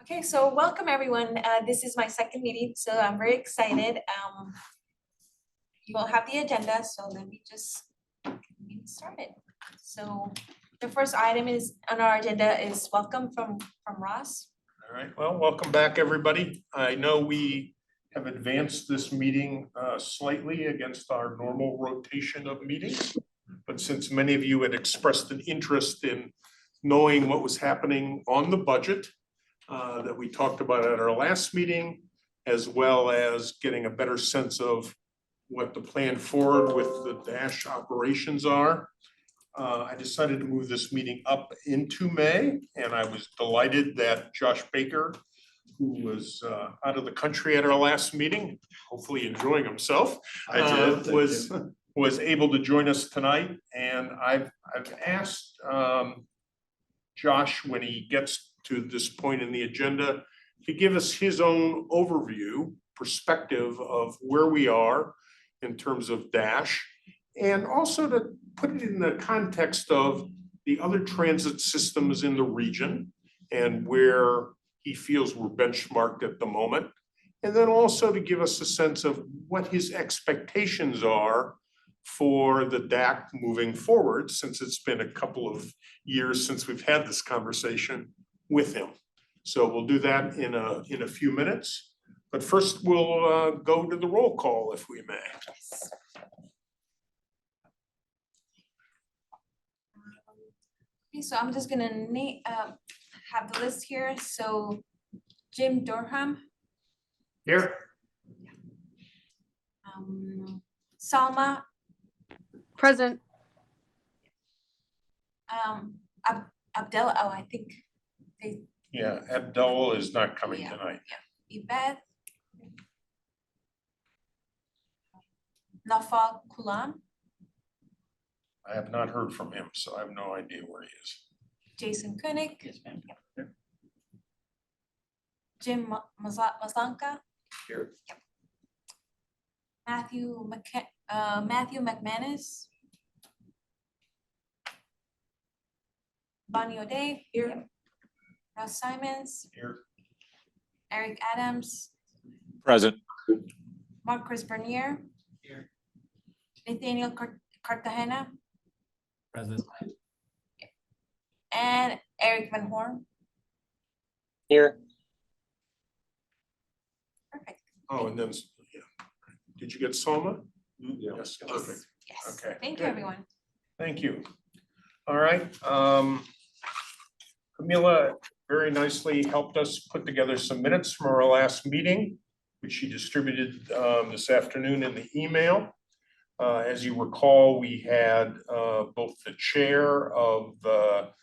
Okay, so welcome everyone. This is my second meeting, so I'm very excited. You all have the agenda, so let me just get started. So the first item is on our agenda is welcome from Ross. All right, well, welcome back, everybody. I know we have advanced this meeting slightly against our normal rotation of meetings. But since many of you had expressed an interest in knowing what was happening on the budget that we talked about at our last meeting, as well as getting a better sense of what the plan forward with the DASH operations are, I decided to move this meeting up into May, and I was delighted that Josh Baker, who was out of the country at our last meeting, hopefully enjoying himself, was able to join us tonight. And I've asked Josh, when he gets to this point in the agenda, to give us his own overview, perspective of where we are in terms of DASH, and also to put it in the context of the other transit systems in the region and where he feels we're benchmarked at the moment. And then also to give us a sense of what his expectations are for the DAC moving forward, since it's been a couple of years since we've had this conversation with him. So we'll do that in a few minutes. But first we'll go to the roll call, if we may. Okay, so I'm just gonna have the list here. So Jim Durham. Here. Salma. Present. Abdel, oh, I think they. Yeah, Abdel is not coming tonight. Yeah, Yvette. Nafal Kulam. I have not heard from him, so I have no idea where he is. Jason Koenig. Yes, ma'am. Yep. Jim Mazlanka. Here. Yep. Matthew McManus. Bonnie O'Day. Here. Yep. Ross Simons. Here. Eric Adams. Present. Marcus Bernier. Here. Nathaniel Cartagena. Present. And Eric Van Horn. Here. Perfect. Oh, and then, yeah. Did you get Salma? Yeah. Yes, perfect. Yes. Okay, Thank good. you, everyone. Thank you. All right. Camila very nicely helped us put together some minutes from our last meeting, which she distributed this afternoon in the email. As you recall, we had both the chair of the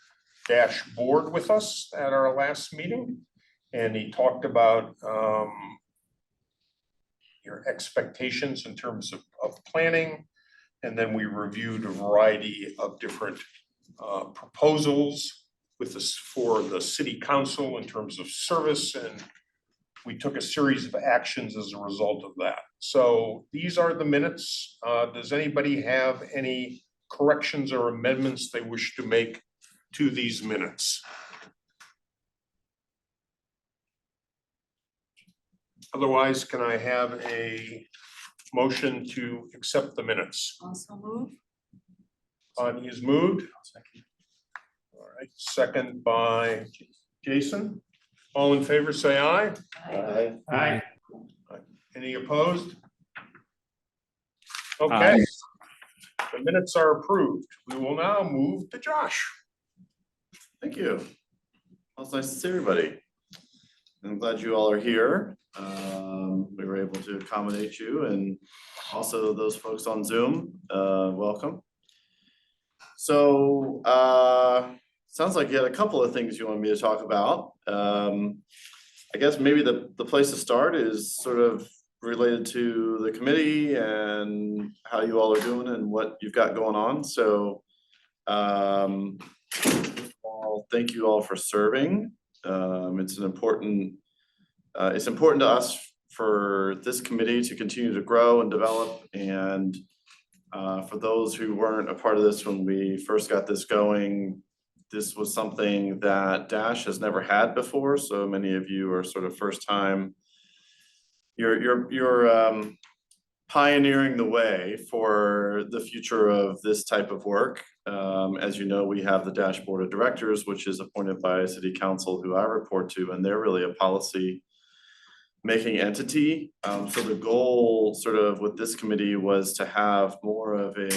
DASH board with us at our last meeting, and he talked about your expectations in terms of planning. And then we reviewed a variety of different proposals with this for the city council in terms of service, and we took a series of actions as a result of that. So these are the minutes. Does anybody have any corrections or amendments they wish to make to these minutes? Otherwise, can I have a motion to accept the minutes? Also move. Bonnie is moved. All right, second by Jason. All in favor, say aye. Aye. Aye. Any opposed? Okay. The minutes are approved. We will now move to Josh. Thank you. Well, it's nice to see everybody. I'm glad you all are here. We were able to accommodate you, and also those folks on Zoom, welcome. So sounds like you had a couple of things you wanted me to talk about. I guess maybe the place to start is sort of related to the committee and how you all are doing and what you've got going on. So thank you all for serving. It's important to us for this committee to continue to grow and develop. And for those who weren't a part of this when we first got this going, This was something that Dash has never had before, so many of you are sort of first time. You're pioneering the way for the future of this type of work. As you know, we have the Dash Board of Directors, which is appointed by City Council, who I report to, and they're really a policy making entity. So the goal sort of with this committee was to have more of a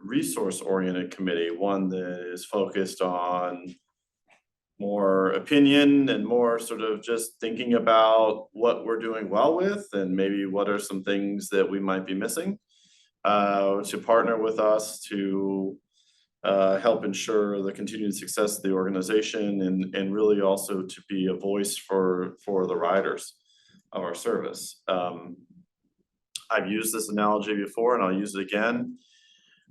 resource-oriented committee, one that is focused on more opinion and more sort of just thinking about what we're doing well with and maybe what are some things that we might be missing. To partner with us to help ensure the continued success of the organization and really also to be a voice for the riders of our service. I've used this analogy before and I'll use it again.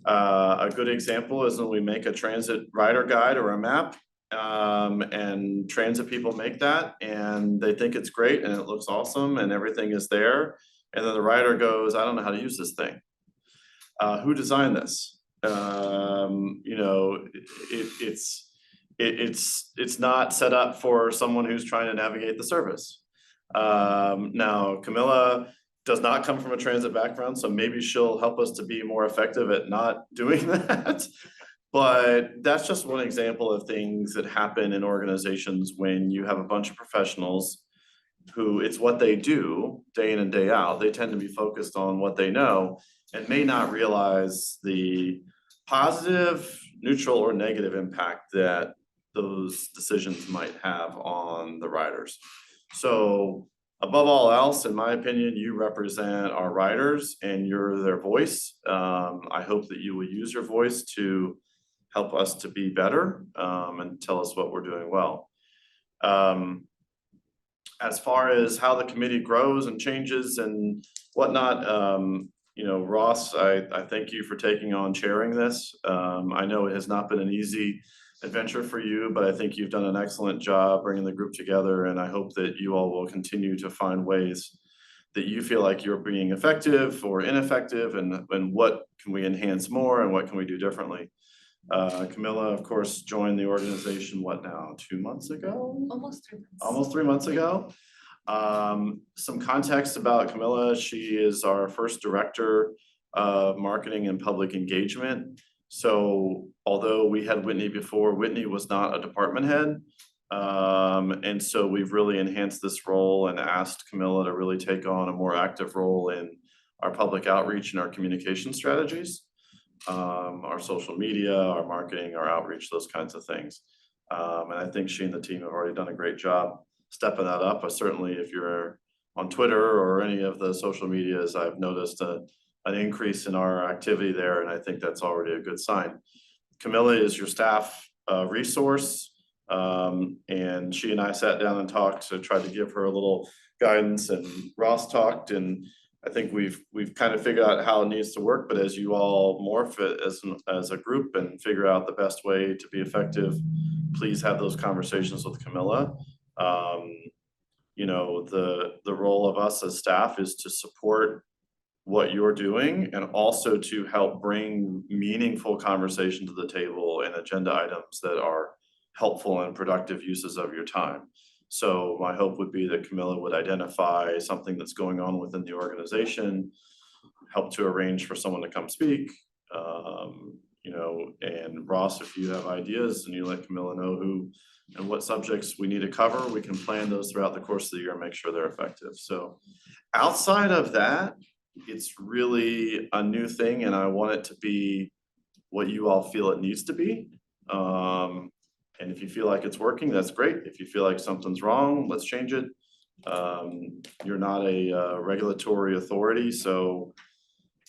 A good example is when we make a transit rider guide or a map, and transit people make that and they think it's great and it looks awesome and everything is there. And then the rider goes, I don't know how to use this thing. Who designed this? You know, it's not set up for someone who's trying to navigate the service. Now Camilla does not come from a transit background, so maybe she'll help us to be more effective at not doing that. But that's just one example of things that happen in organizations when you have a bunch of professionals who it's what they do day in and day out. They tend to be focused on what they know and may not realize the positive, neutral, or negative impact that those decisions might have on the riders. So above all else, in my opinion, you represent our riders and you're their voice. I hope that you will use your voice to help us to be better and tell us what we're doing well. As far as how the committee grows and changes and whatnot, you know, Ross, I thank you for taking on chairing this. I know it has not been an easy adventure for you, but I think you've done an excellent job bringing the group together, and I hope that you all will continue to find ways that you feel like you're being effective or ineffective, and what can we enhance more and what can we do differently. Camilla, of course, joined the organization, what now, 2 months ago? Almost 3 months. Almost 3 months ago. Some context about Camilla, she is our first director of marketing and public engagement. So although we had Whitney before, Whitney was not a department head. And so we've really enhanced this role and asked Camilla to really take on a more active role in our public outreach and our communication strategies, our social media, our marketing, our outreach, those kinds of things. And I think she and the team have already done a great job stepping that up. But certainly if you're on Twitter or any of the social medias, I've noticed an increase in our activity there, and I think that's already a good sign. Camilla is your staff resource, and she and I sat down and talked to try to give her a little guidance, and Ross talked, and I think we've kind of figured out how it needs to work. But as you all morph it as a group and figure out the best way to be effective, please have those conversations with Camilla. You know, the role of us as staff is to support what you're doing and also to help bring meaningful conversation to the table and agenda items that are helpful and productive uses of your time. So my hope would be that Camilla would identify something that's going on within the organization, help to arrange for someone to come speak, you know, and Ross, if you have ideas and you let Camilla know who and what subjects we need to cover, we can plan those throughout the course of the year and make sure they're effective. So outside of that, it's really a new thing and I want it to be what you all feel it needs to be. And if you feel like it's working, that's great. If you feel like something's wrong, let's change it. You're not a regulatory authority, so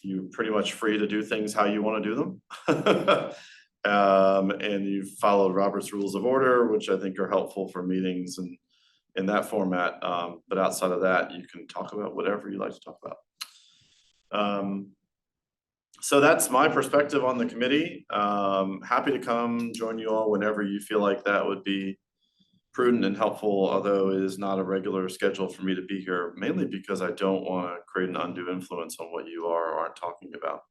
you're pretty much free to do things how you want to do them. And you've followed Robert's Rules of Order, which I think are helpful for meetings and in that format. But outside of that, you can talk about whatever you like to talk about. So that's my perspective on the committee. Happy to come join you all whenever you feel like that would be prudent and helpful, although it is not a regular schedule for me to be here, mainly because I don't want to create an undue influence on what you are or aren't talking about.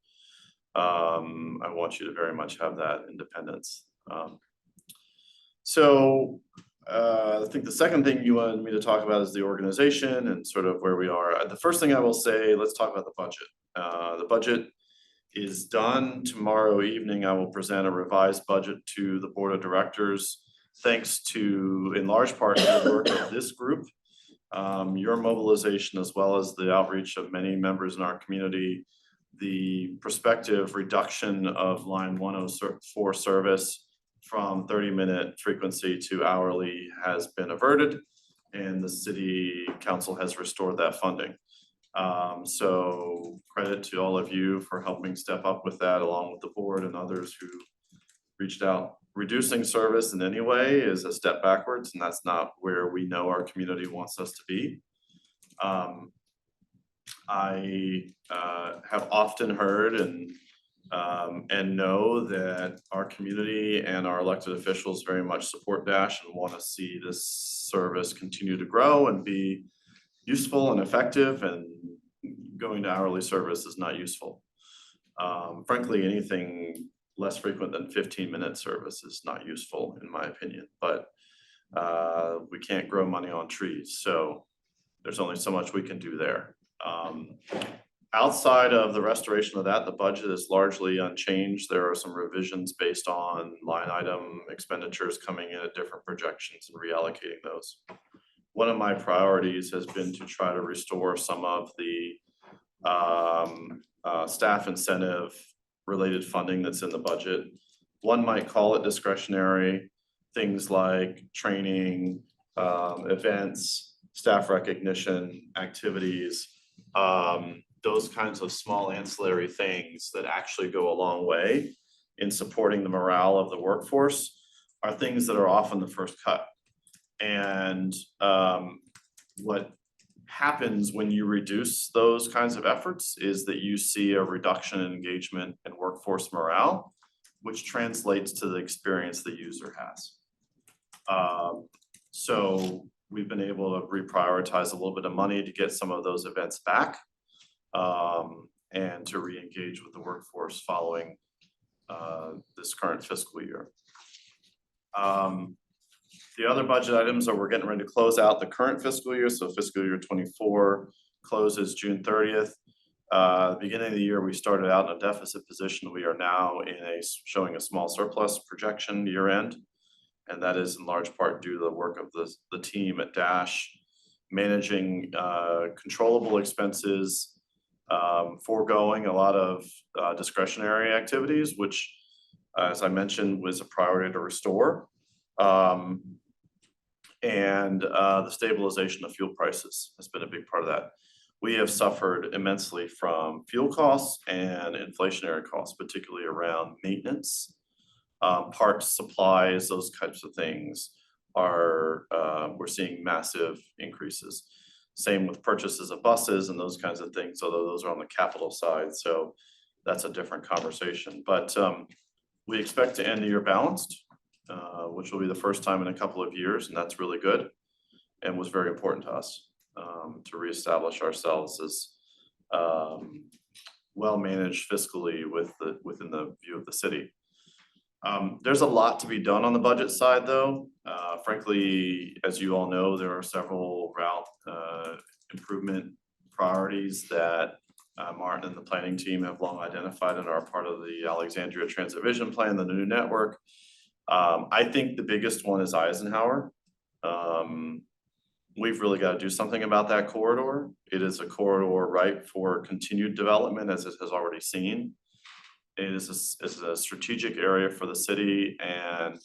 I want you to very much have that independence. So I think the second thing you wanted me to talk about is the organization and sort of where we are. The first thing I will say, let's talk about the budget. The budget is done. Tomorrow evening, I will present a revised budget to the board of directors, thanks to, in large part, the work of this group, your mobilization, as well as the outreach of many members in our community. The prospective reduction of line 104 service from 30-minute frequency to hourly has been averted, and the city council has restored that funding. So credit to all of you for helping step up with that, along with the board and others who reached out. Reducing service in any way is a step backwards, and that's not where we know our community wants us to be. I have often heard and know that our community and our elected officials very much support DASH and want to see this service continue to grow and be useful and effective, and going to hourly service is not useful. Frankly, anything less frequent than 15-minute service is not useful, in my opinion, but we can't grow money on trees, so there's only so much we can do there. Outside of the restoration of that, the budget is largely unchanged. There are some revisions based on line item expenditures coming in at different projections and reallocating those. One of my priorities has been to try to restore some of the staff incentive related funding that's in the budget. One might call it discretionary, things like training, events, staff recognition, activities, those kinds of small ancillary things that actually go a long way in supporting the morale of the workforce are things that are often the first cut. And what happens when you reduce those kinds of efforts is that you see a reduction in engagement and workforce morale, which translates to the experience the user has. So we've been able to reprioritize a little bit of money to get some of those events back, and to re-engage with the workforce following this current fiscal year. The other budget items are we're getting ready to close out the current fiscal year. So fiscal year 24 closes June 30th. Beginning of the year, we started out in a deficit position. We are now showing a small surplus projection year end. And that is in large part due to the work of the team at DASH, managing controllable expenses, foregoing a lot of discretionary activities, which, as I mentioned, was a priority to restore. And the stabilization of fuel prices has been a big part of that. We have suffered immensely from fuel costs and inflationary costs, particularly around maintenance, parts, supplies, those types of things are, we're seeing massive increases. Same with purchases of buses and those kinds of things, although those are on the capital side, so that's a different conversation. But we expect to end the year balanced, which will be the first time in a couple of years, and that's really good and was very important to us to reestablish ourselves as well managed fiscally within the view of the city. There's a lot to be done on the budget side, though. Frankly, as you all know, there are several route improvement priorities that Martin and the planning team have long identified and are part of the Alexandria Transit Vision Plan, the new network. I think the biggest one is Eisenhower. We've really got to do something about that corridor. It is a corridor ripe for continued development, as it has already seen. It is a strategic area for the city, and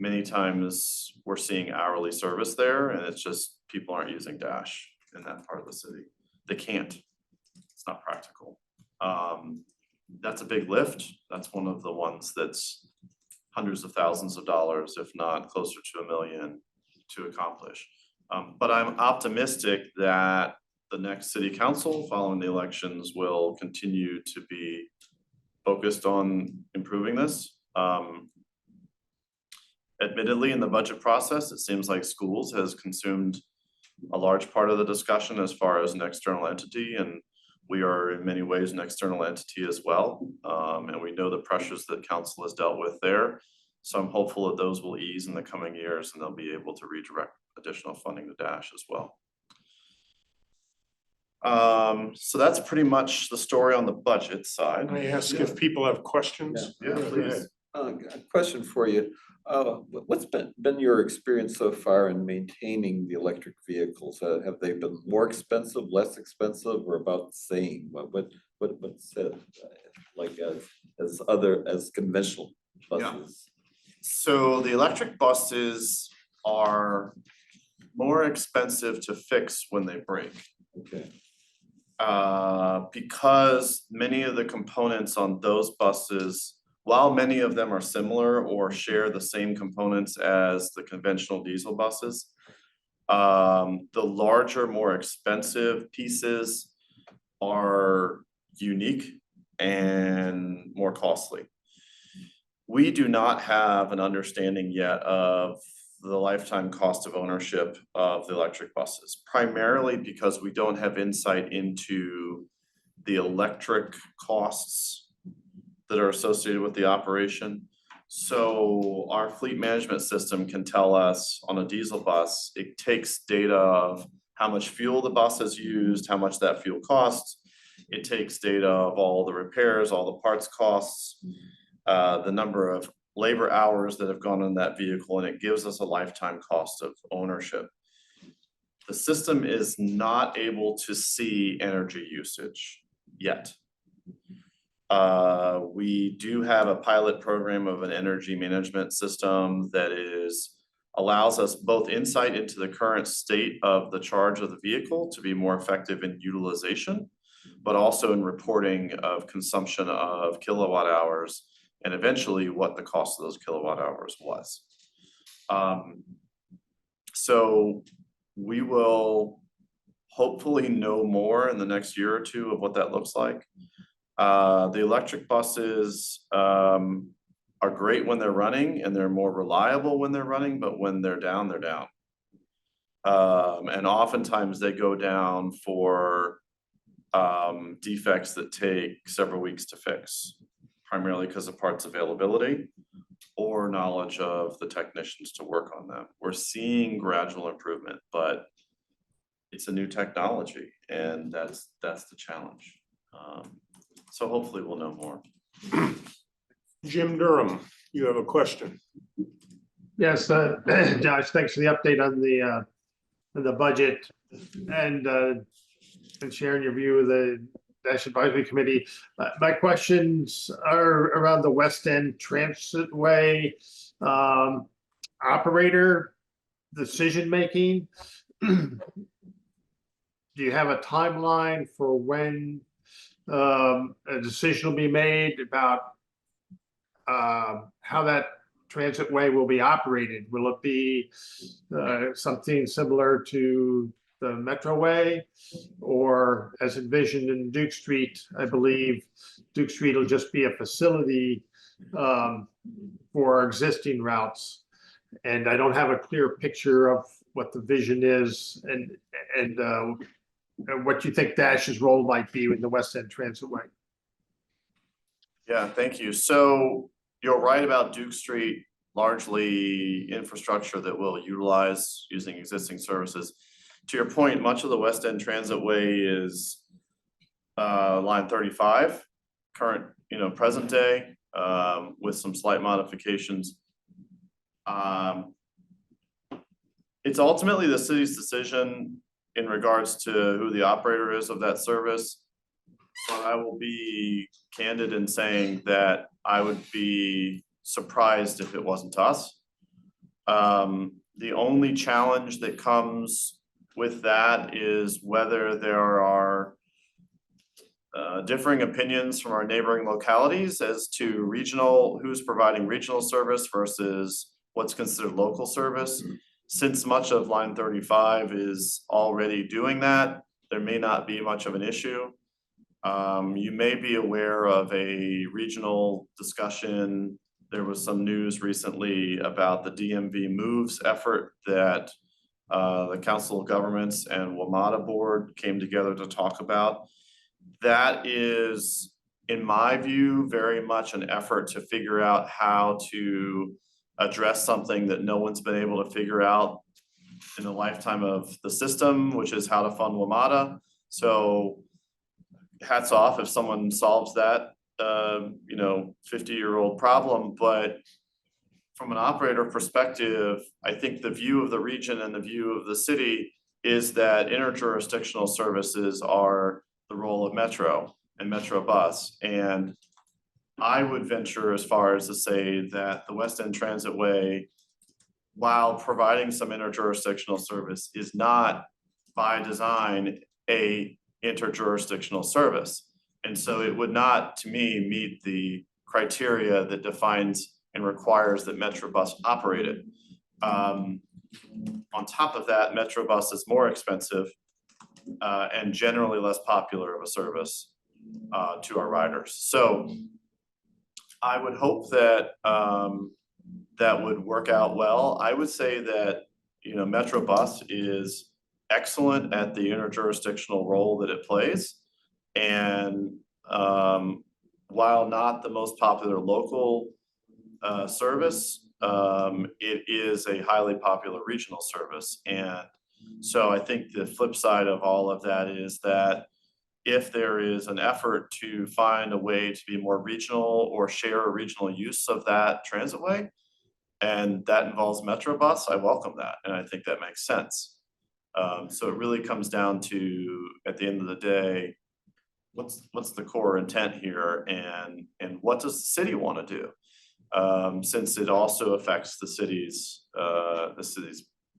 many times we're seeing hourly service there, and it's just people aren't using DASH in that part of the city. They can't. It's not practical. That's a big lift. That's one of the ones that's hundreds of thousands of dollars, if not closer to $1 million, to accomplish. But I'm optimistic that the next city council following the elections will continue to be focused on improving this. Admittedly, in the budget process, it seems like schools has consumed a large part of the discussion as far as an external entity, and we are in many ways an external entity as well. And we know the pressures that council has dealt with there. So I'm hopeful that those will ease in the coming years and they'll be able to redirect additional funding to Dash as well. So that's pretty much the story on the budget side. Can I ask if people have questions? Yeah, Go please. ahead. A question for you. What's been your experience so far in maintaining the electric vehicles? Have they been more expensive, less expensive, or about the same? What's it like as conventional buses? So the electric buses are more expensive to fix when they break. Okay. Because many of the components on those buses, while many of them are similar or share the same components as the conventional diesel buses, the larger, more expensive pieces are unique and more costly. We do not have an understanding yet of the lifetime cost of ownership of the electric buses, primarily because we don't have insight into the electric costs that are associated with the operation. So our fleet management system can tell us on a diesel bus, it takes data of how much fuel the bus has used, how much that fuel costs. It takes data of all the repairs, all the parts costs, the number of labor hours that have gone in that vehicle, and it gives us a lifetime cost of ownership. The system is not able to see energy usage yet. We do have a pilot program of an energy management system that allows us both insight into the current state of the charge of the vehicle to be more effective in utilization, but also in reporting of consumption of kilowatt hours and eventually what the cost of those kilowatt hours was. So we will hopefully know more in the next year or two of what that looks like. The electric buses are great when they're running and they're more reliable when they're running, but when they're down, they're down. And oftentimes they go down for defects that take several weeks to fix, primarily because of parts availability or knowledge of the technicians to work on them. We're seeing gradual improvement, but it's a new technology and that's the challenge. So hopefully we'll know more. Jim Durham, you have a question? Yes, Josh, thanks for the update on the budget and sharing your view of the Dash Advisory Committee. My questions are around the West End Transitway operator decision-making. Do you have a timeline for when a decision will be made about how that transitway will be operated? Will it be something similar to the Metroway, or as envisioned in Duke Street? I believe Duke Street will just be a facility for existing routes, and I don't have a clear picture of what the vision is and what you think Dash's role might be in the West End Transitway. Yeah, thank you. So you're right about Duke Street, largely infrastructure that we'll utilize using existing services. To your point, much of the West End Transitway is line 35, current, present day, with some slight modifications. It's ultimately the city's decision in regards to who the operator is of that service. But I will be candid in saying that I would be surprised if it wasn't us. The only challenge that comes with that is whether there are differing opinions from our neighboring localities as to who's providing regional service versus what's considered local service. Since much of line 35 is already doing that, there may not be much of an issue. You may be aware of a regional discussion. There was some news recently about the DMV Moves effort that the Council of Governments and WMATA board came together to talk about. that is, in my view, very much an effort to figure out how to address something that no one's been able to figure out in the lifetime of the system, which is how to fund WMATA. So hats off if someone solves that, 50-year-old problem, but from an operator perspective, I think the view of the region and the view of the city is that interjurisdictional services are the role of Metro and Metro Bus. And I would venture as far as to say that the West End Transitway, while providing some interjurisdictional service, is not by design a interjurisdictional service. And so it would not, to me, meet the criteria that defines and requires that Metrobus operate it. On top of that, Metrobus is more expensive and generally less popular of a service to our riders. So I would hope that that would work out well. I would say that, Metrobus is excellent at the interjurisdictional role that it plays. And while not the most popular local service, it is a highly popular regional service. And so I think the flip side of all of that is that if there is an effort to find a way to be more regional or share a regional use of that transitway, and that involves Metrobus, I welcome that, and I think that makes sense. So it really comes down to, at the end of the day, what's the core intent here, and what does the city want to do? Since it also affects the city's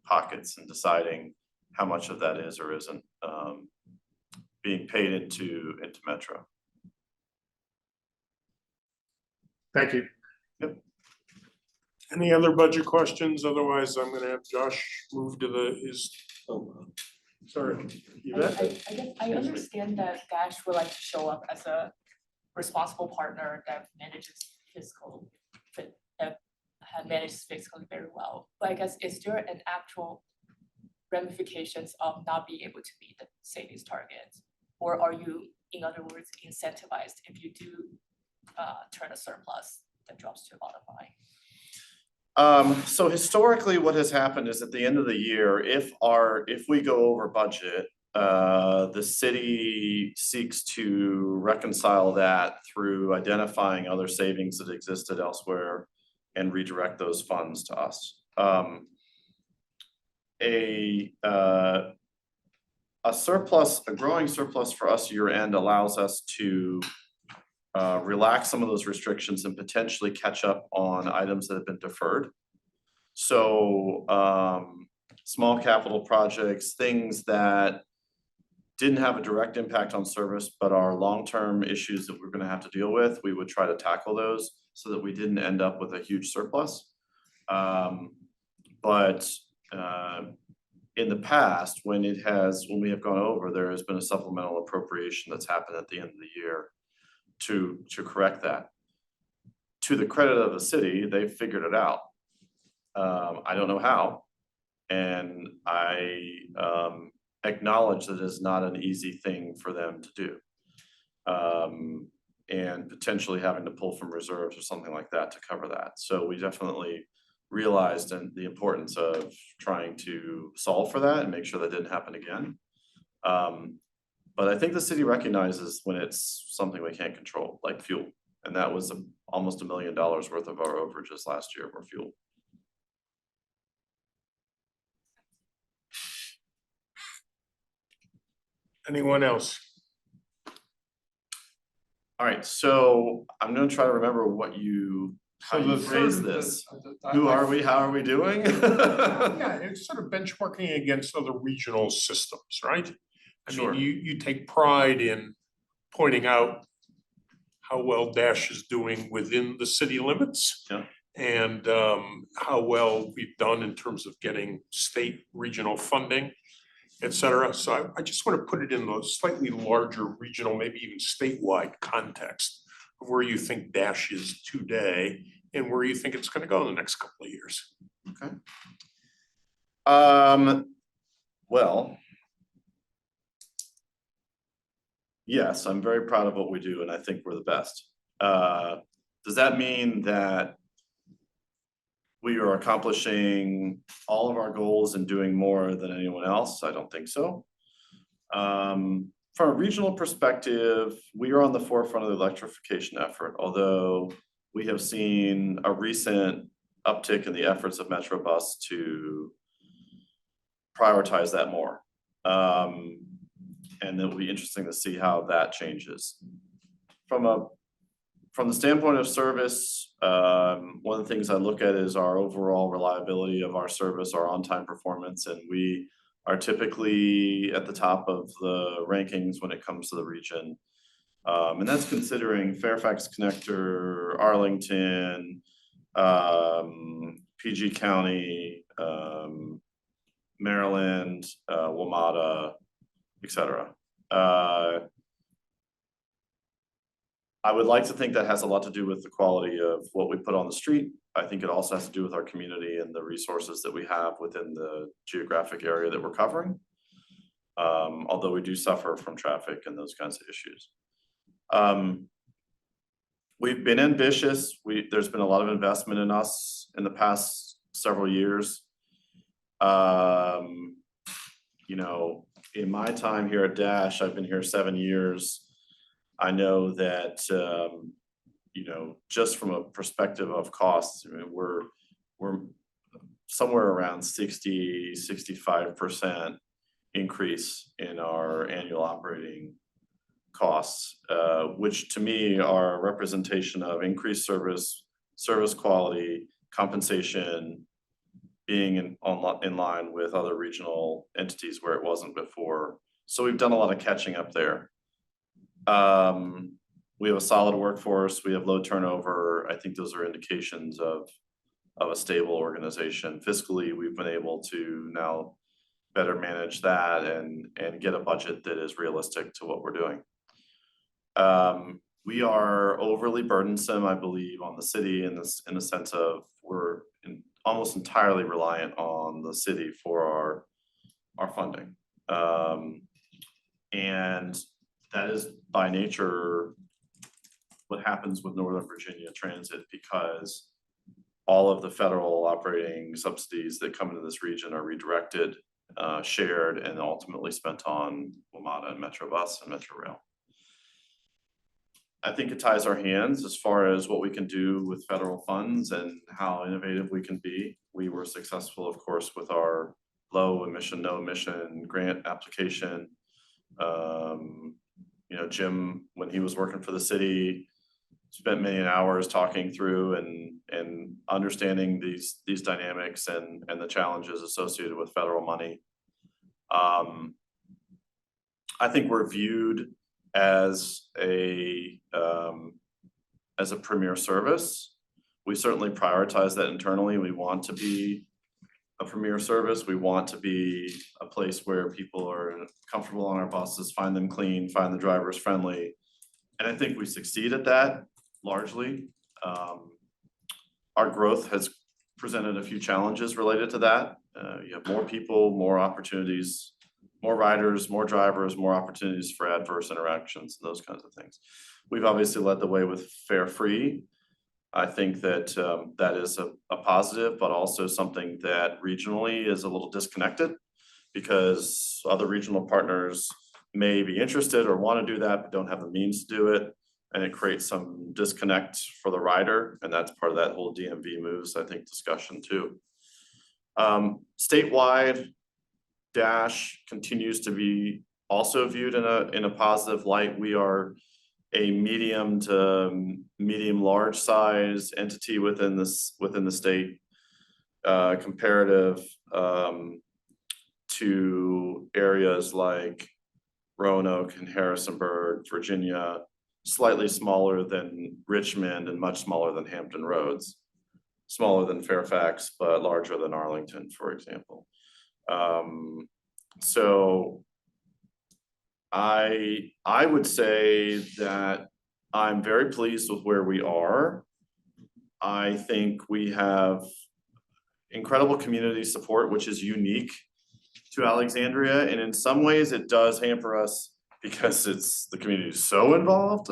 pockets in deciding how much of that is or isn't being paid into Metro. Thank you. Any other budget questions? Otherwise, I'm gonna have Josh move to sorry. You I bet. guess I understand that Dash would like to show up as a responsible partner that manages fiscally very well. But I guess, is there an actual ramifications of not being able to meet the savings targets? Or are you, in other words, incentivized if you do turn a surplus that drops to the bottom line? So historically, what has happened is at the end of the year, if we go over budget, the city seeks to reconcile that through identifying other savings that existed elsewhere and redirect those funds to us. A surplus, a growing surplus for us year end allows us to relax some of those restrictions and potentially catch up on items that have been deferred. So small capital projects, things that didn't have a direct impact on service, but are long-term issues that we're gonna have to deal with, we would try to tackle those so that we didn't end up with a huge surplus. But in the past, when we have gone over, there has been a supplemental appropriation that's happened at the end of the year to correct that. To the credit of the city, they figured it out. I don't know how, and I acknowledge that it's not an easy thing for them to do. And potentially having to pull from reserves or something like that to cover that. So we definitely realized the importance of trying to solve for that and make sure that didn't happen again. But I think the city recognizes when it's something we can't control, like fuel. And that was almost $1 million worth of our overages last year were fuel. Anyone else? All right, so I'm gonna try to remember how So you the phrase third- this. Who are we? How are we doing? Yeah, it's sort of benchmarking against other regional systems, right? I Sure. mean, you take pride in pointing out how well Dash is doing within the city limits. Yeah. And how well we've done in terms of getting state, regional funding, et cetera. So I just want to put it in a slightly larger regional, maybe even statewide context of where you think Dash is today and where you think it's going to go in the next couple of years. Okay. Well, yes, I'm very proud of what we do and I think we're the best. Does that mean that we are accomplishing all of our goals and doing more than anyone else? I don't think so. From a regional perspective, we are on the forefront of the electrification effort, although we have seen a recent uptick in the efforts of Metrobus to prioritize that more. And it'll be interesting to see how that changes. From the standpoint of service, one of the things I look at is our overall reliability of our service, our on-time performance, and we are typically at the top of the rankings when it comes to the region. And that's considering Fairfax Connector, Arlington, PG County, Maryland, WMATA, et cetera. I would like to think that has a lot to do with the quality of what we put on the street. I think it also has to do with our community and the resources that we have within the geographic area that we're covering. Although we do suffer from traffic and those kinds of issues. We've been ambitious. There's been a lot of investment in us in the past several years. You know, in my time here at Dash, I've been here 7 years. I know that, you know, just from a perspective of costs, I mean, we're somewhere around 60–65% increase in our annual operating costs, which to me are a representation of increased service quality, compensation, being in line with other regional entities where it wasn't before. So we've done a lot of catching up there. We have a solid workforce, we have low turnover. I think those are indications of a stable organization. Fiscally, we've been able to now better manage that and get a budget that is realistic to what we're doing. We are overly burdensome, I believe, on the city in the sense of we're almost entirely reliant on the city for our funding. And that is by nature what happens with Northern Virginia Transit, because all of the federal operating subsidies that come into this region are redirected, shared, and ultimately spent on WMATA and Metrobus and Metrorail. I think it ties our hands as far as what we can do with federal funds and how innovative we can be. We were successful, of course, with our low emission, no emission grant application. You know, Jim, when he was working for the city, spent many hours talking through and understanding these dynamics and the challenges associated with federal money. I think we're viewed as a premier service. We certainly prioritize that internally. We want to be a premier service. We want to be a place where people are comfortable on our buses, find them clean, find the drivers friendly. And I think we succeed at that largely. Our growth has presented a few challenges related to that. You have more people, more opportunities, more riders, more drivers, more opportunities for adverse interactions, and those kinds of things. We've obviously led the way with fare free. I think that that is a positive, but also something that regionally is a little disconnected because other regional partners may be interested or want to do that, but don't have the means to do it. And it creates some disconnect for the rider. And that's part of that whole DMV moves, I think, discussion too. Statewide, Dash continues to be also viewed in a positive light. We are a medium to medium large size entity within the state, comparative to areas like Roanoke and Harrisonburg, Virginia, slightly smaller than Richmond and much smaller than Hampton Roads, smaller than Fairfax, but larger than Arlington, for example. So I would say that I'm very pleased with where we are. I think we have incredible community support, which is unique to Alexandria. And in some ways it does hamper us because the community is so involved.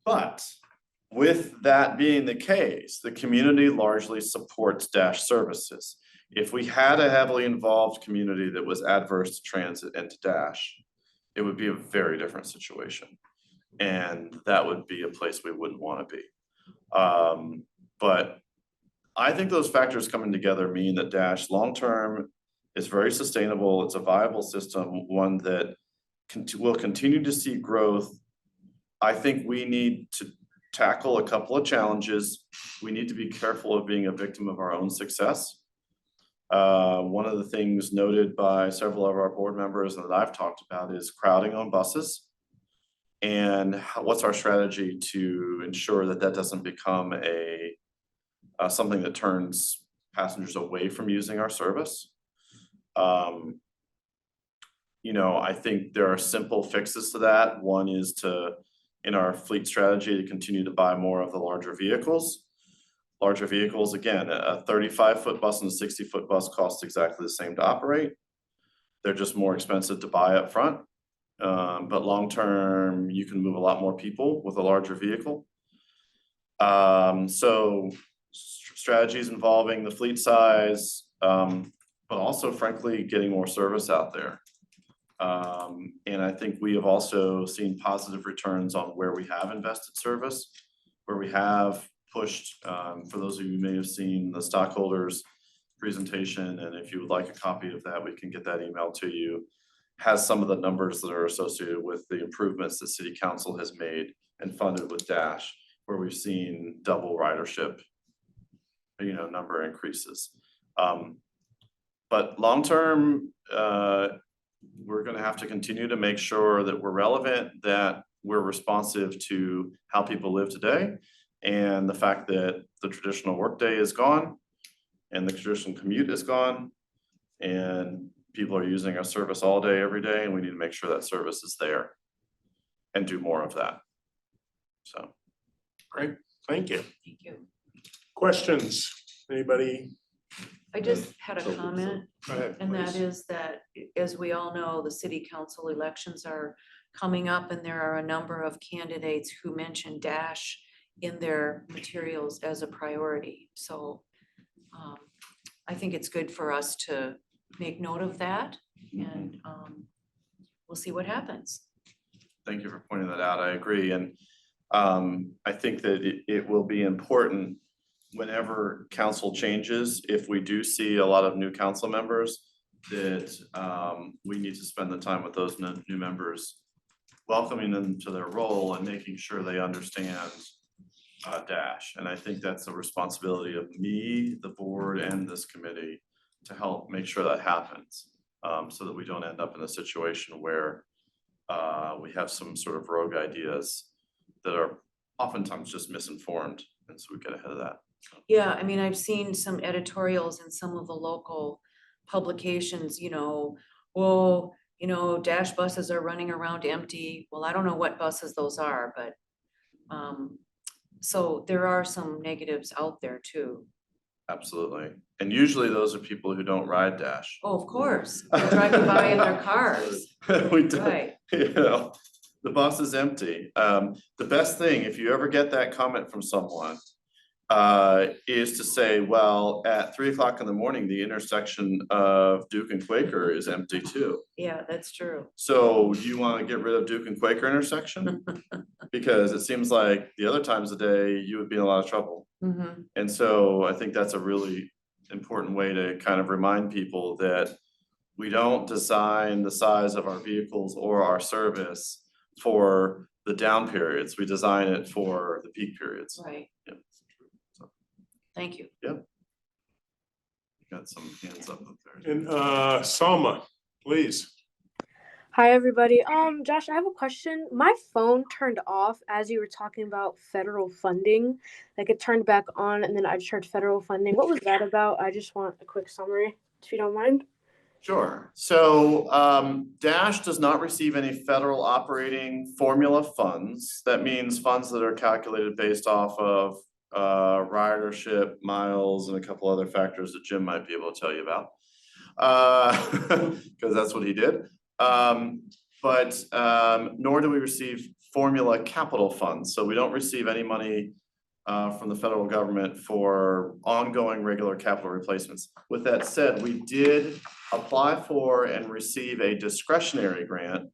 But with that being the case, the community largely supports Dash services. If we had a heavily involved community that was adverse to transit and to Dash, it would be a very different situation. And that would be a place we wouldn't want to be. But I think those factors coming together mean that Dash long-term is very sustainable. It's a viable system, one that will continue to see growth. I think we need to tackle a couple of challenges. We need to be careful of being a victim of our own success. One of the things noted by several of our board members and that I've talked about is crowding on buses. And what's our strategy to ensure that that doesn't become something that turns passengers away from using our service? I think there are simple fixes to that. One is in our fleet strategy, to continue to buy more of the larger vehicles. Larger vehicles, again, a 35-foot bus and a 60-foot bus cost exactly the same to operate. They're just more expensive to buy up front. But long-term, you can move a lot more people with a larger vehicle. So strategies involving the fleet size, but also frankly, getting more service out there. And I think we have also seen positive returns on where we have invested service, where we have pushed, for those of you who may have seen the stockholders presentation, and if you would like a copy of that, we can get that email to you, has some of the numbers that are associated with the improvements that City Council has made and funded with Dash, where we've seen double ridership, number increases. But long-term, we're gonna have to continue to make sure that we're relevant, that we're responsive to how people live today, and the fact that the traditional workday is gone, and the traditional commute is gone, and people are using our service all day, every day, and we need to make sure that service is there and do more of that. So. Great, thank you. Thank you. Questions? Anybody? I just had a comment, Go ahead, and that please. is that, as we all know, the city council elections are coming up, and there are a number of candidates who mention Dash in their materials as a priority. So I think it's good for us to make note of that, and we'll see what happens. Thank you for pointing that out. I agree. And I think that it will be important whenever council changes, if we do see a lot of new council members, that we need to spend the time with those new members, welcoming them to their role and making sure they understand Dash. And I think that's a responsibility of me, the board, and this committee to help make sure that happens, so that we don't end up in a situation where we have some sort of rogue ideas that are oftentimes just misinformed, and so we get ahead of that. Yeah, I mean, I've seen some editorials in some of the local publications, well, Dash buses are running around empty. Well, I don't know what buses those are, but so there are some negatives out there too. Absolutely. And usually those are people who don't ride Dash. Oh, of course, they're driving by in their cars, We do, right? the bus is empty. The best thing, if you ever get that comment from someone, is to say, well, at 3 o'clock in the morning, the intersection of Duke and Quaker is empty too. Yeah, that's true. So do you want to get rid of Duke and Quaker intersection? Because it seems like the other times of the day, you would be in a lot of trouble. Mm-hmm. And so I think that's a really important way to kind of remind people that we don't design the size of our vehicles or our service for the down periods. We design it for the peak periods. Right. Yeah. So, Thank you. got some hands up there. And Salma, please. Hi, everybody. Josh, I have a question. My phone turned off as you were talking about federal funding. Like it turned back on and then I just heard federal funding. What was that about? I just want a quick summary, if you don't mind. Sure. So Dash does not receive any federal operating formula funds. That means funds that are calculated based off of ridership, miles, and a couple other factors that Jim might be able to tell you about. because that's what he did. Nor do we receive formula capital funds, so we don't receive any money from the federal government for ongoing regular capital replacements. With that said, we did apply for and receive a discretionary grant,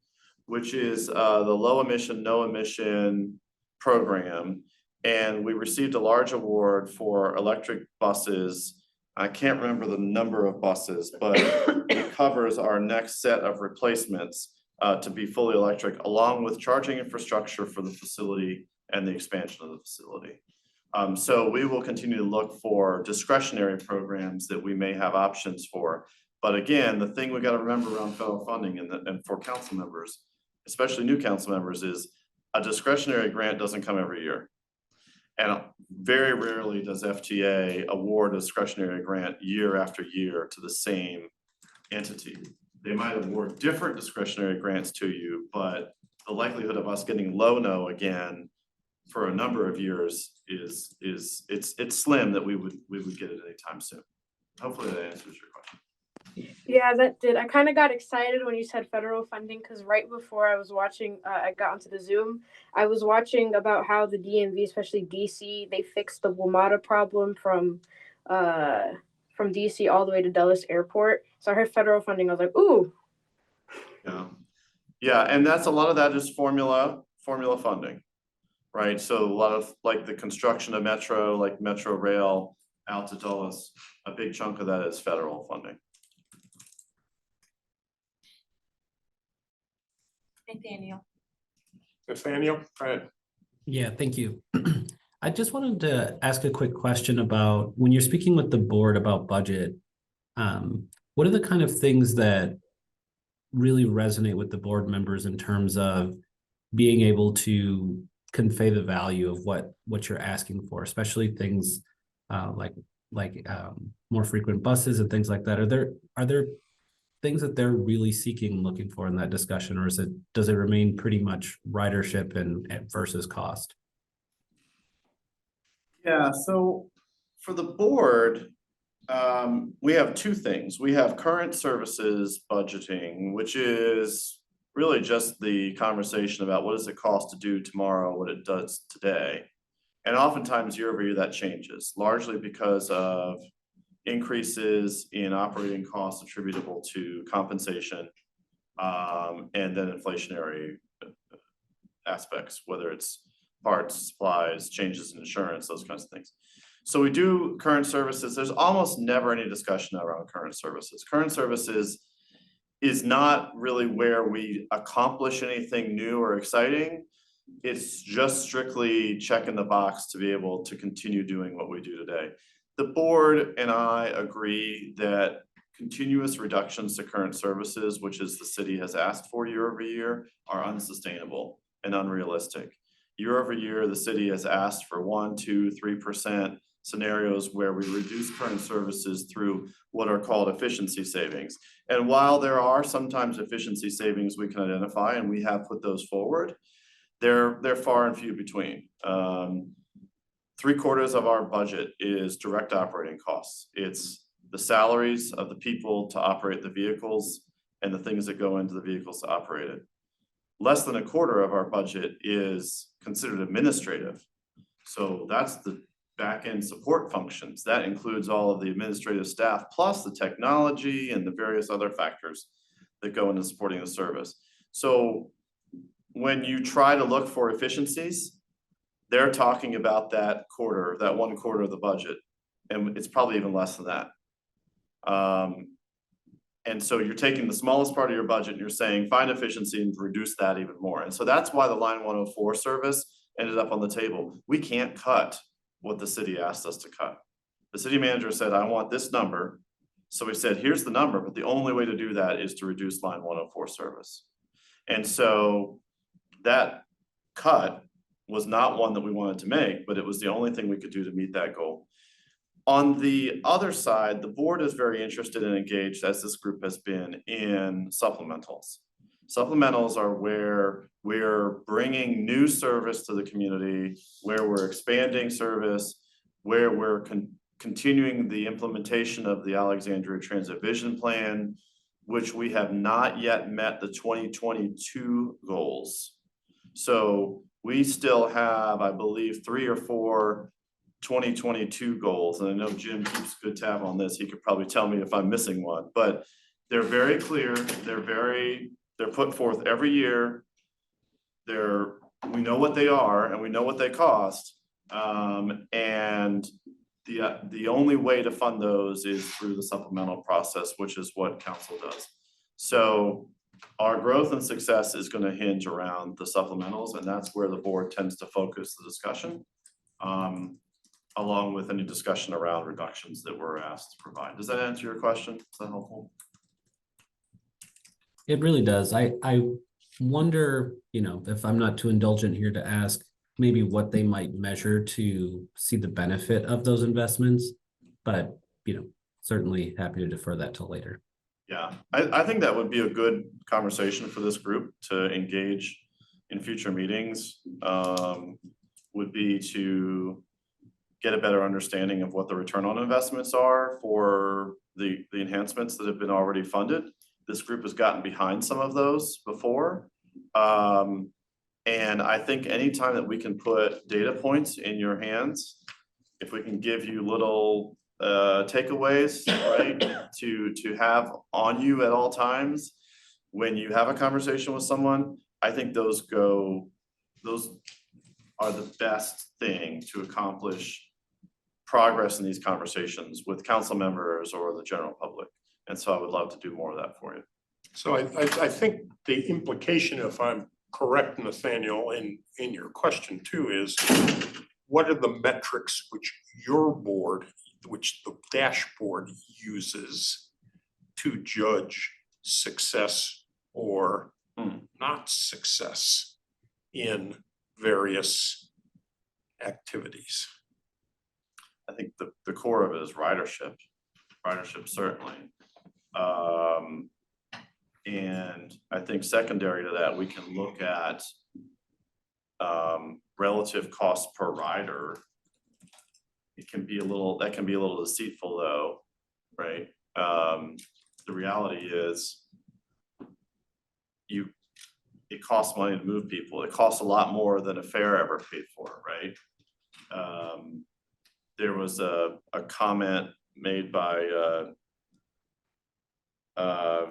which is the low emission, no emission program. And we received a large award for electric buses. I can't remember the number of buses, but it covers our next set of replacements to be fully electric, along with charging infrastructure for the facility and the expansion of the facility. So we will continue to look for discretionary programs that we may have options for. But again, the thing we got to remember around federal funding and for council members, especially new council members, is a discretionary grant doesn't come every year. And very rarely does FTA award a discretionary grant year after year to the same entity. They might award different discretionary grants to you, but the likelihood of us getting low no again for a number of years is it's slim that we would get it anytime soon. Hopefully that answers your question. Yeah, that did. I kind of got excited when you said federal funding because right before I was watching, I got onto the Zoom. I was watching about how the DMV, especially DC, they fixed the WMATA problem from DC all the way to Dulles Airport. So I heard federal funding. I was like, ooh. Yeah, and that's a lot of that is formula funding, right? So a lot of like the construction of Metro, like Metro Rail out to Dulles, a big chunk of that is federal funding. Nathaniel, go ahead. Yeah, thank you. I just wanted to ask a quick question about when you're speaking with the board about budget, what are the kind of things that really resonate with the board members in terms of being able to convey the value of what you're asking for, especially things like more frequent buses and things like that? Are there things that they're really seeking, looking for in that discussion, or does it remain pretty much ridership and versus cost? Yeah, so for the board, we have two things. We have current services budgeting, which is really just the conversation about what does it cost to do tomorrow what it does today. And oftentimes year over year that changes, largely because of increases in operating costs attributable to compensation and then inflationary aspects, whether it's parts, supplies, changes in insurance, those kinds of things. So we do current services. There's almost never any discussion around current services. Current services is not really where we accomplish anything new or exciting. It's just strictly checking the box to be able to continue doing what we do today. The board and I agree that continuous reductions to current services, which is the city has asked for year over year, are unsustainable and unrealistic. Year over year, the city has asked for 1%, 2%, 3% scenarios where we reduce current services through what are called efficiency savings. And while there are sometimes efficiency savings we can identify, and we have put those forward, they're far and few between. 3/4 of our budget is direct operating costs. It's the salaries of the people to operate the vehicles and the things that go into the vehicles to operate it. Less than 1/4 of our budget is considered administrative. So that's the back-end support functions. That includes all of the administrative staff, plus the technology and the various other factors that go into supporting the service. So when you try to look for efficiencies, they're talking about that 1/4 of the budget, and it's probably even less than that. And so you're taking the smallest part of your budget and you're saying, find efficiency and reduce that even more. And so that's why the line 104 service ended up on the table. We can't cut what the city asked us to cut. The city manager said, I want this number. So we said, here's the number, but the only way to do that is to reduce line 104 service. And so that cut was not one that we wanted to make, but it was the only thing we could do to meet that goal. On the other side, the board is very interested and engaged, as this group has been, in supplementals. Supplementals are where we're bringing new service to the community, where we're expanding service, where we're continuing the implementation of the Alexandria Transit Vision Plan, which we have not yet met the 2022 goals. So we still have, I believe, 3 or 4 2022 goals. And I know Jim keeps good tab on this. He could probably tell me if I'm missing one, but they're very clear. They're put forth every year. We know what they are and we know what they cost. And the only way to fund those is through the supplemental process, which is what council does. So our growth and success is going to hinge around the supplementals, and that's where the board tends to focus the discussion, along with any discussion around reductions that we're asked to provide. Does that answer your question? Is that helpful? It really does. I wonder, if I'm not too indulgent here to ask, maybe what they might measure to see the benefit of those investments, but, certainly happy to defer that till later. Yeah, I think that would be a good conversation for this group to engage in future meetings, would be to get a better understanding of what the return on investments are for the enhancements that have been already funded. This group has gotten behind some of those before. And I think anytime that we can put data points in your hands, if we can give you little takeaways, right, to have on you at all times when you have a conversation with someone, I think those are the best thing to accomplish progress in these conversations with council members or the general public. And so I would love to do more of that for you. So I think the implication, if I'm correct, Nathaniel, in your question too, is what are the metrics which your board, which the dashboard uses to judge success or not success in various activities? I think the core of it is ridership certainly. And I think secondary to that, we can look at relative cost per rider. That can be a little deceitful though, right? The reality is it costs money to move people. It costs a lot more than a fare ever paid for, right? There was a comment made by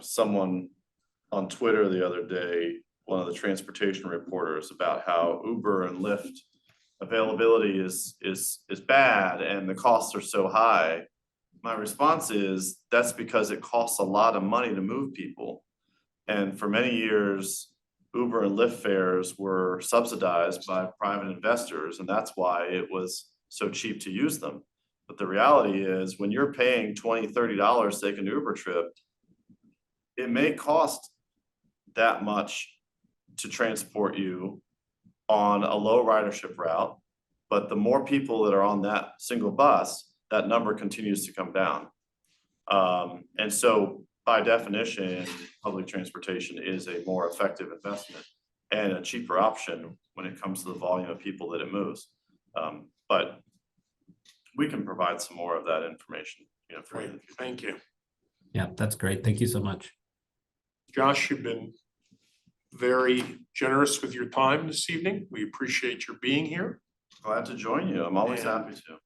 someone on Twitter the other day, one of the transportation reporters, about how Uber and Lyft availability is bad and the costs are so high. My response is that's because it costs a lot of money to move people. And for many years, Uber and Lyft fares were subsidized by private investors, and that's why it was so cheap to use them. But the reality is when you're paying $20, $30 to take an Uber trip, it may cost that much to transport you on a low ridership route, but the more people that are on that single bus, that number continues to come down. And so by definition, public transportation is a more effective investment and a cheaper option when it comes to the volume of people that it moves. But we can provide some more of that information, for you. Thank you. Yeah, that's great. Thank you so much. Josh, you've been very generous with your time this evening. We appreciate your being here. Glad to join you. I'm always happy to.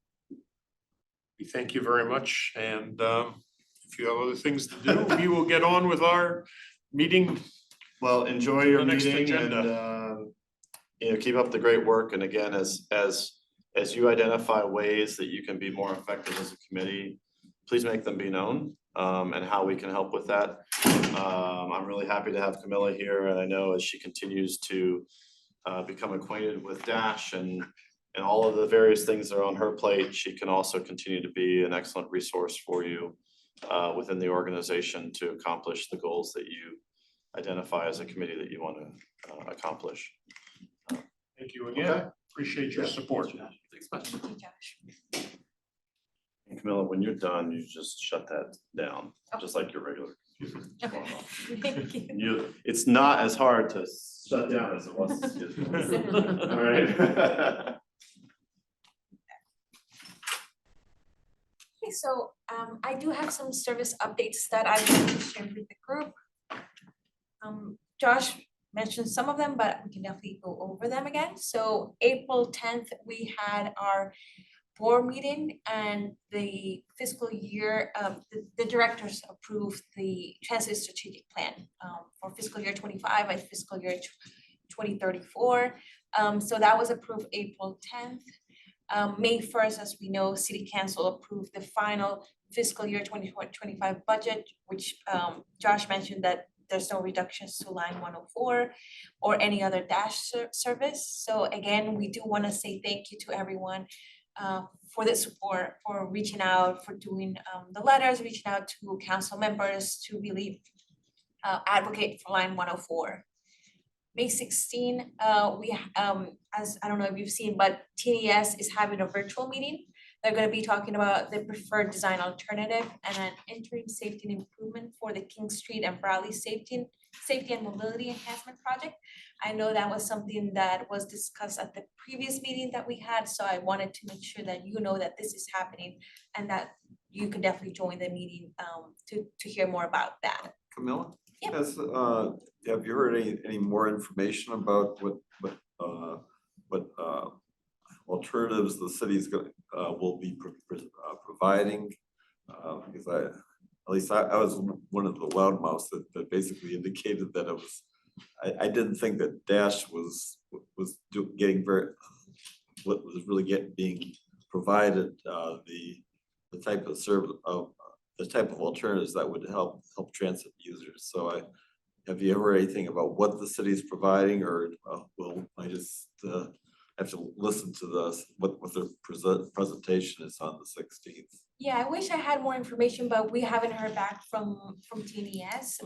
We thank you very much. And if you have other things to do, we will get on with our meeting. Well, enjoy your The next meeting agenda. and keep up the great work. And again, as you identify ways that you can be more effective as a committee, please make them be known, and how we can help with that. I'm really happy to have Camilla here, and I know as she continues to become acquainted with Dash and all of the various things that are on her plate, she can also continue to be an excellent resource for you within the organization to accomplish the goals that you identify as a committee that you want to accomplish. Thank you again. Okay. Appreciate your support. Thanks much. And Camilla, when you're done, you just shut that down, just like your regular computer. Thank you. It's not as hard to shut down as it was. All right. Okay, so I do have some service updates that I want to share with the group. Josh mentioned some of them, but we can definitely go over them again. So April 10th, we had our board meeting and the fiscal year, the directors approved the transit strategic plan for fiscal year 25 and fiscal year 2034. So that was approved April 10th. May 1st, as we know, City Council approved the final fiscal year 2025 budget, which Josh mentioned that there's no reductions to line 104 or any other dash service. So again, we do want to say thank you to everyone for the support, for reaching out, for doing the letters, reaching out to council members to really advocate for line 104. May 16, as I don't know if you've seen, but TNES is having a virtual meeting. They're going to be talking about the preferred design alternative and an interim safety and improvement for the King Street and Bradley safety and mobility enhancement project. I know that was something that was discussed at the previous meeting that we had, so I wanted to make sure that you know that this is happening and that you can definitely join the meeting to hear more about that. Camilla? Yep. Have you heard any more information about what alternatives the city's will be providing? Because I was one of the loudmouths that basically indicated that it was, I didn't think that Dash was getting what was really being provided, the type of service of the type of alternatives that would help transit users. So have you heard anything about what the city is providing, or will I just have to listen to what their presentation is on the 16th? Yeah, I wish I had more information, but we haven't heard back from TNES.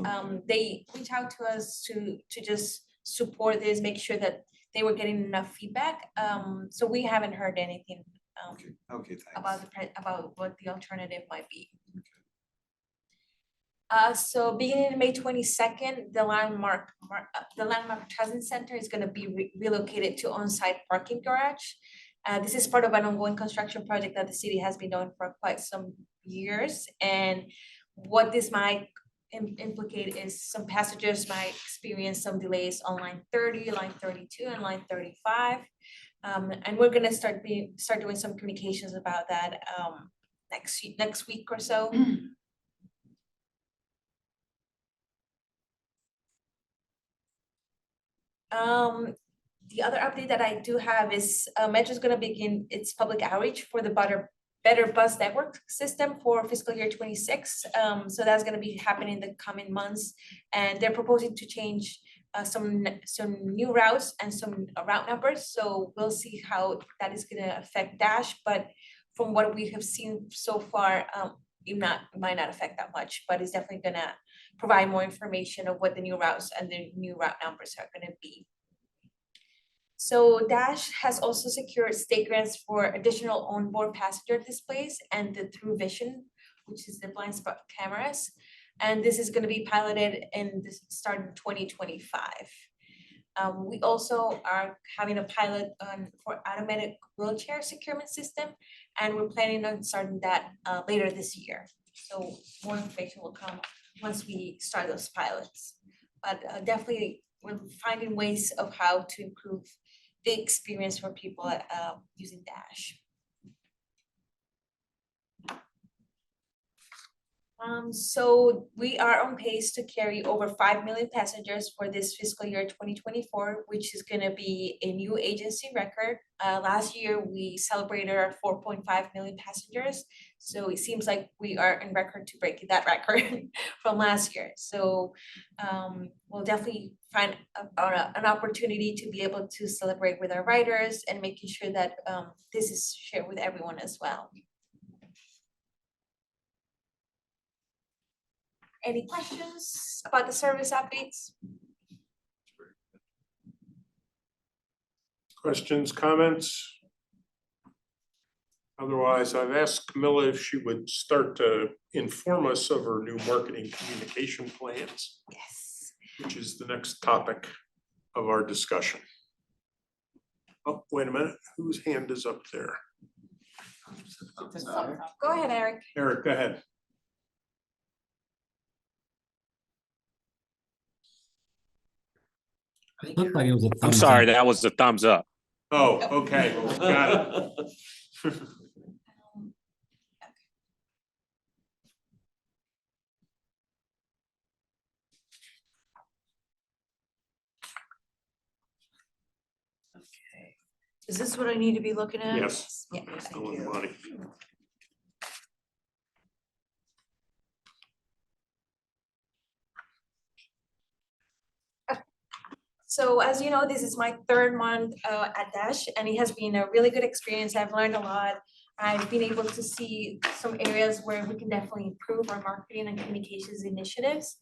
They reached out to us to just support this, make sure that they were getting enough feedback. So we haven't heard anything Okay, thanks. about what the alternative might be. So beginning May 22nd, the landmark transit center is going to be relocated to on-site parking garage. This is part of an ongoing construction project that the city has been doing for quite some years. And what this might implicate is some passengers might experience some delays on line 30, line 32, and line 35. And we're going to start doing some communications about that next week or so. The other update that I do have is Metro is going to begin its public outreach for the better bus network system for fiscal year 26. So that's going to be happening in the coming months, and they're proposing to change some new routes and some route numbers. So we'll see how that is going to affect Dash, but from what we have seen so far, it might not affect that much, but it's definitely going to provide more information of what the new routes and the new route numbers are going to be. So Dash has also secured state grants for additional onboard passenger displays and the Through Vision, which is the blind spot cameras. And this is going to be piloted starting 2025. We also are having a pilot for automatic wheelchair securement system, and we're planning on starting that later this year. So more information will come once we start those pilots. But definitely we're finding ways of how to improve the experience for people using Dash. So we are on pace to carry over 5 million passengers for this fiscal year 2024, which is going to be a new agency record. Last year, we celebrated our 4.5 million passengers. So it seems like we are in record to break that record from last year. So we'll definitely find an opportunity to be able to celebrate with our riders and making sure that this is shared with everyone as well. Any questions about the service updates? Questions, comments? Otherwise, I've asked Camilla if she would start to inform us of her new marketing communication plans, Yes. which is the next topic of our discussion. Oh, wait a minute, whose hand is up there? It's a sum. Go ahead, Eric. Eric, go ahead. Looked like it was a I'm thumbs sorry, up. that was the thumbs up. Oh, okay, got it. Okay. Is this what I need to be looking at? Yes. Okay, thank Ellen you. Bonnie. So as you know, this is my third month at Dash, and it has been a really good experience. I've learned a lot. I've been able to see some areas where we can definitely improve our marketing and communications initiatives.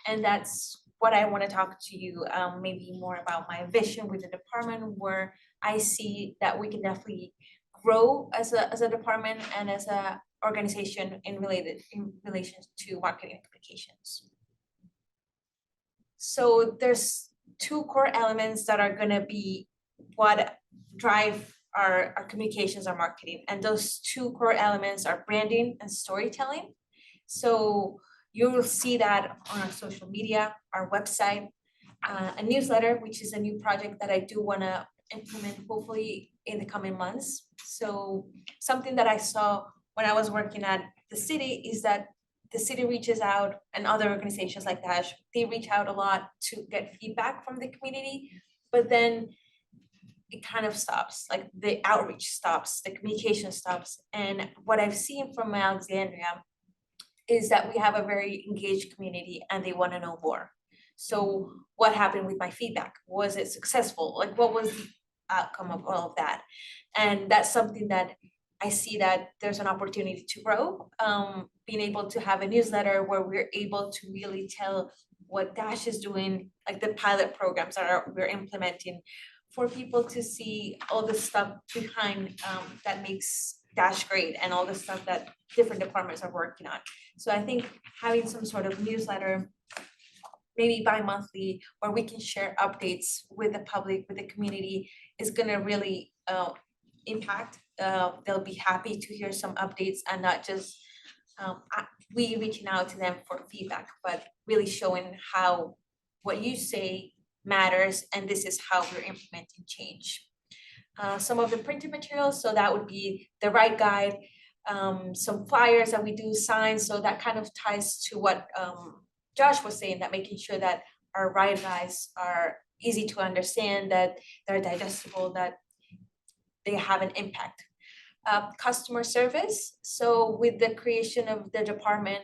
And that's what I want to talk to you, maybe more about my vision with the department, where I see that we can definitely grow as a department and as a organization in relation to marketing and communications. So there's two core elements that are gonna be what drive our communications, our marketing, and those two core elements are branding and storytelling. So you will see that on our social media, our website, a newsletter, which is a new project that I do wanna implement hopefully in the coming months. So something that I saw when I was working at the city is that the city reaches out, and other organizations like Dash, they reach out a lot to get feedback from the community, but then it kind of stops, like the outreach stops, the communication stops. And what I've seen from Alexandria is that we have a very engaged community and they want to know more. So what happened with my feedback? Was it successful? Like, what was the outcome of all of that? And that's something that I see that there's an opportunity to grow, being able to have a newsletter where we're able to really tell what Dash is doing, like the pilot programs that we're implementing, for people to see all the stuff behind that makes Dash great, and all the stuff that different departments are working on. So I think having some sort of newsletter, maybe bi-monthly, where we can share updates with the public, with the community, is gonna really impact. They'll be happy to hear some updates and not just we reaching out to them for feedback, but really showing how what you say matters, and this is how we're implementing change. Some of the printed materials, so that would be the right guide, some flyers that we do, signs, so that kind of ties to what Josh was saying, that making sure that our ride guides are easy to understand, that they're digestible, that they have an impact. Customer service, so with the creation of the department,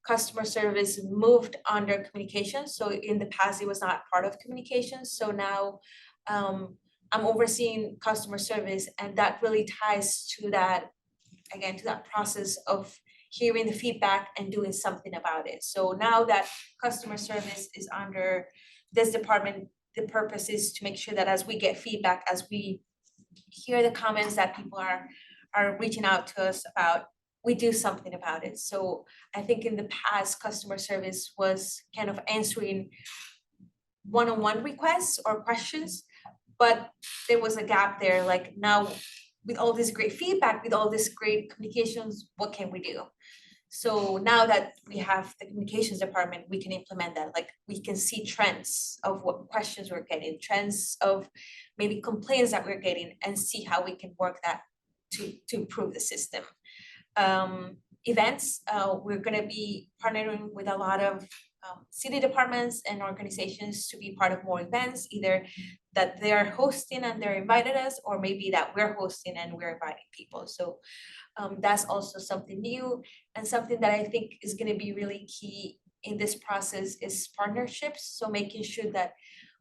customer service moved under communications. So in the past, it was not part of communications. So now I'm overseeing customer service, and that really ties to that, again, to that process of hearing the feedback and doing something about it. So now that customer service is under this department, the purpose is to make sure that as we get feedback, as we hear the comments that people are reaching out to us about, we do something about it. So I think in the past, customer service was kind of answering one-on-one requests or questions, but there was a gap there. Like, now with all this great feedback, with all this great communications, what can we do? So now that we have the communications department, we can implement that. Like, we can see trends of what questions we're getting, trends of maybe complaints that we're getting, and see how we can work that to improve the system. Events, we're gonna be partnering with a lot of city departments and organizations to be part of more events, either that they're hosting and they're invited us, or maybe that we're hosting and we're inviting people. So that's also something new, and something that I think is gonna be really key in this process is partnerships. So making sure that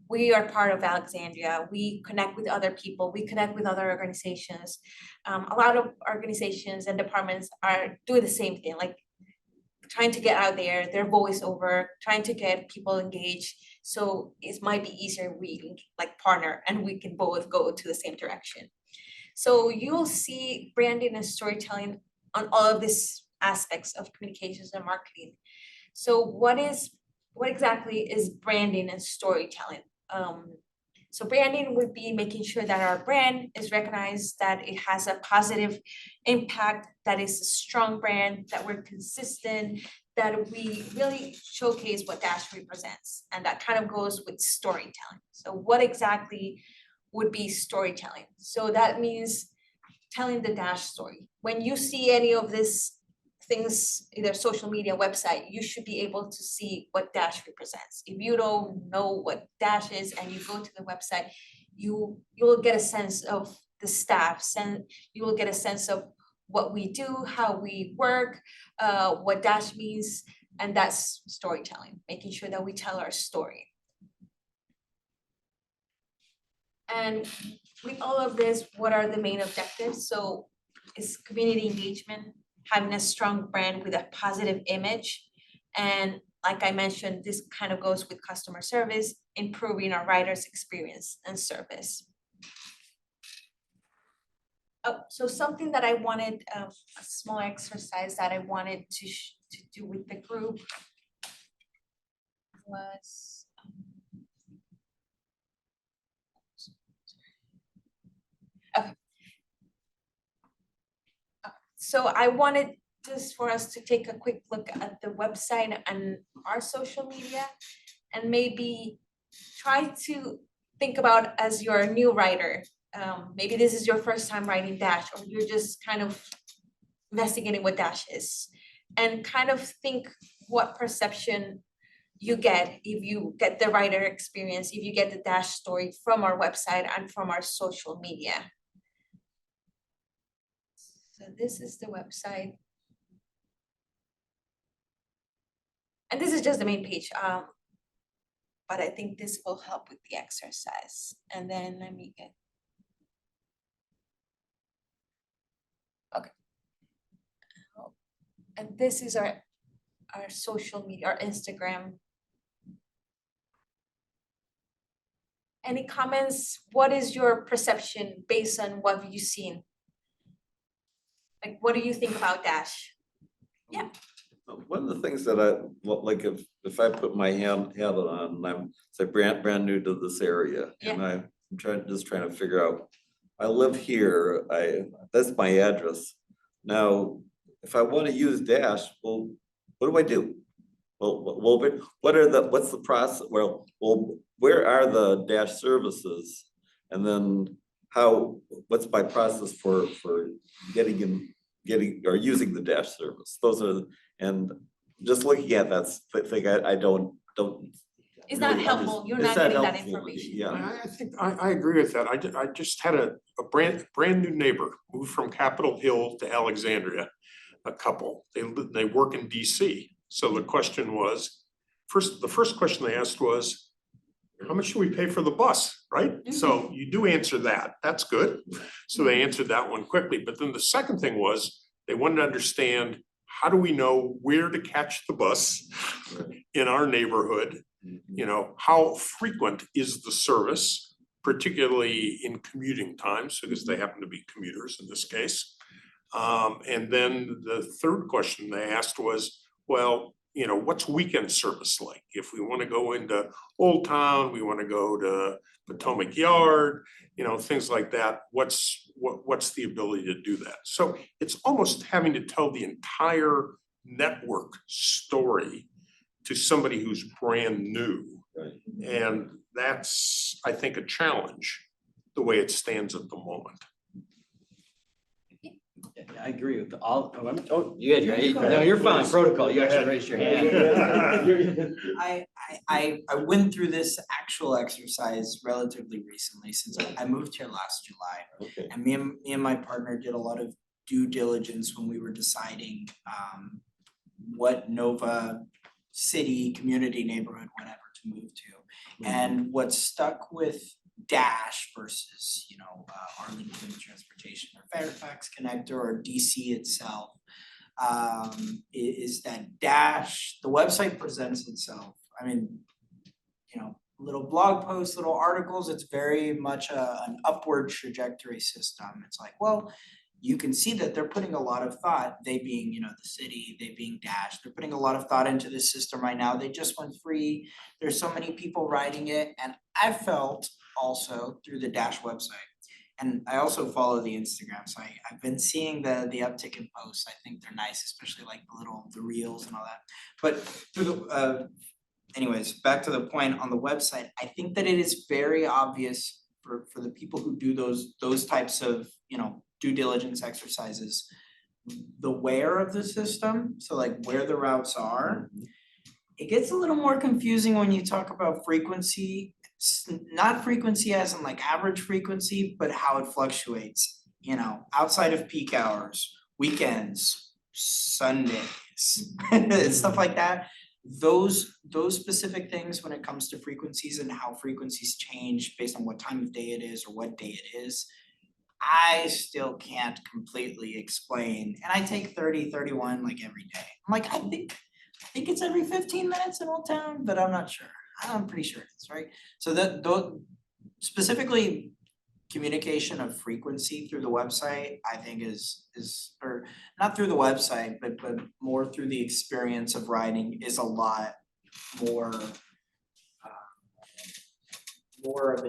we are part of Alexandria, we connect with other people, we connect with other organizations. A lot of organizations and departments are doing the same thing, like trying to get out there, their voice over, trying to get people engaged. So it might be easier we like partner and we can both go to the same direction. So you'll see branding and storytelling on all of these aspects of communications and marketing. So what exactly is branding and storytelling? So branding would be making sure that our brand is recognized, that it has a positive impact, that it's a strong brand, that we're consistent, that we really showcase what Dash represents. And that kind of goes with storytelling. So what exactly would be storytelling? So that means telling the Dash story. When you see any of these things, either social media, website, you should be able to see what Dash represents. If you don't know what Dash is and you go to the website, you will get a sense of the staff, and you will get a sense of what we do, how we work, what Dash means, and that's storytelling, making sure that we tell our story. And with all of this, what are the main objectives? So it's community engagement, having a strong brand with a positive image. And like I mentioned, this kind of goes with customer service, improving our riders' experience and service. Oh, so something that I wanted, a small exercise that I wanted to do with the group was, okay. So I wanted just for us to take a quick look at the website and our social media, and maybe try to think about as you're a new writer. Maybe this is your first time writing Dash, or you're just kind of investigating what Dash is, and kind of think what perception you get if you get the writer experience, if you get the Dash story from our website and from our social media. So this is the website. And this is just the main page, but I think this will help with the exercise. And then let me get. Okay. And this is our social media, our Instagram. Any comments? What is your perception based on what you've seen? Like, what do you think about Dash? Yeah. One of the things that like if I put my hat on, and I'm say brand new to this area, and I'm trying to figure out, I live here, that's my address. Now, if I want to use Dash, well, what do I do? Well, what's the process? Well, where are the Dash services? And then what's my process for getting or using the Dash service? Those are, and just looking at that thing, I don't. It's not helpful, you're not getting that information. Yeah. I think I agree with that. I just had a brand new neighbor move from Capitol Hill to Alexandria, a couple. They work in DC. So the question was, the first question they asked was, how much do we pay for the bus, right? So you do answer that, that's good. So they answered that one quickly. But then the second thing was, they wanted to understand, how do we know where to catch the bus in our neighborhood? You know, how frequent is the service, particularly in commuting times, because they happen to be commuters in this case. And then the third question they asked was, well, you know, what's weekend service like? If we want to go into Old Town, we want to go to Potomac Yard, you know, things like that. What's the ability to do that? So it's almost having to tell the entire network story to somebody who's brand new. Right. And that's, I think, a challenge, the way it stands at the moment. I agree with you had your hand. No, you're fine. Protocol. You actually raised your hand. I went through this actual exercise relatively recently, since I moved here last July. Okay. And me and my partner did a lot of due diligence when we were deciding what Nova city, community, neighborhood, whatever to move to. And what stuck with Dash versus, you know, Arlington Transportation or Fairfax Connector or DC itself, is that Dash, the website presents itself. I mean, you know, little blog posts, little articles, it's very much an upward trajectory system. It's like, well, you can see that they're putting a lot of thought, they being, you know, the city, they being Dash, they're putting a lot of thought into this system right now. They just went free. There's so many people riding it, and I felt also through the Dash website. And I also follow the Instagram, so I've been seeing the uptick in posts. I think they're nice, especially like the reels and all that. But through the anyways, back to the point on the website, I think that it is very obvious for the people who do those types of, you know, due diligence exercises, the where of the system, so like where the routes are. It gets a little more confusing when you talk about frequency, not frequency as in like average frequency, but how it fluctuates, you know, outside of peak hours, weekends, Sundays, stuff like that. Those specific things when it comes to frequencies and how frequencies change based on what time of day it is or what day it is, I still can't completely explain. And I take 30, 31 like every day. I'm like, I think it's every 15 minutes in Old Town, but I'm not sure. I'm pretty sure it is, right? So that specifically communication of frequency through the website, I think is or not through the website, but more through the experience of riding is a lot more more of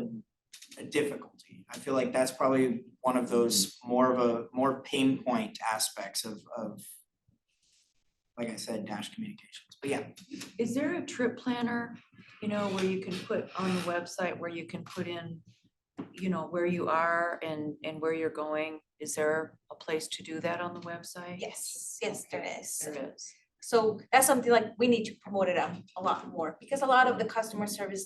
a difficulty. I feel like that's probably one of those more pain point aspects of like I said, Dash communications. But yeah. Is there a trip planner, you know, where you can put on the website, where you can put in, you know, where you are and where you're going? Is there a place to do that on the website? Yes, there is. There is. So that's something like we need to promote it a lot more, because a lot of the customer service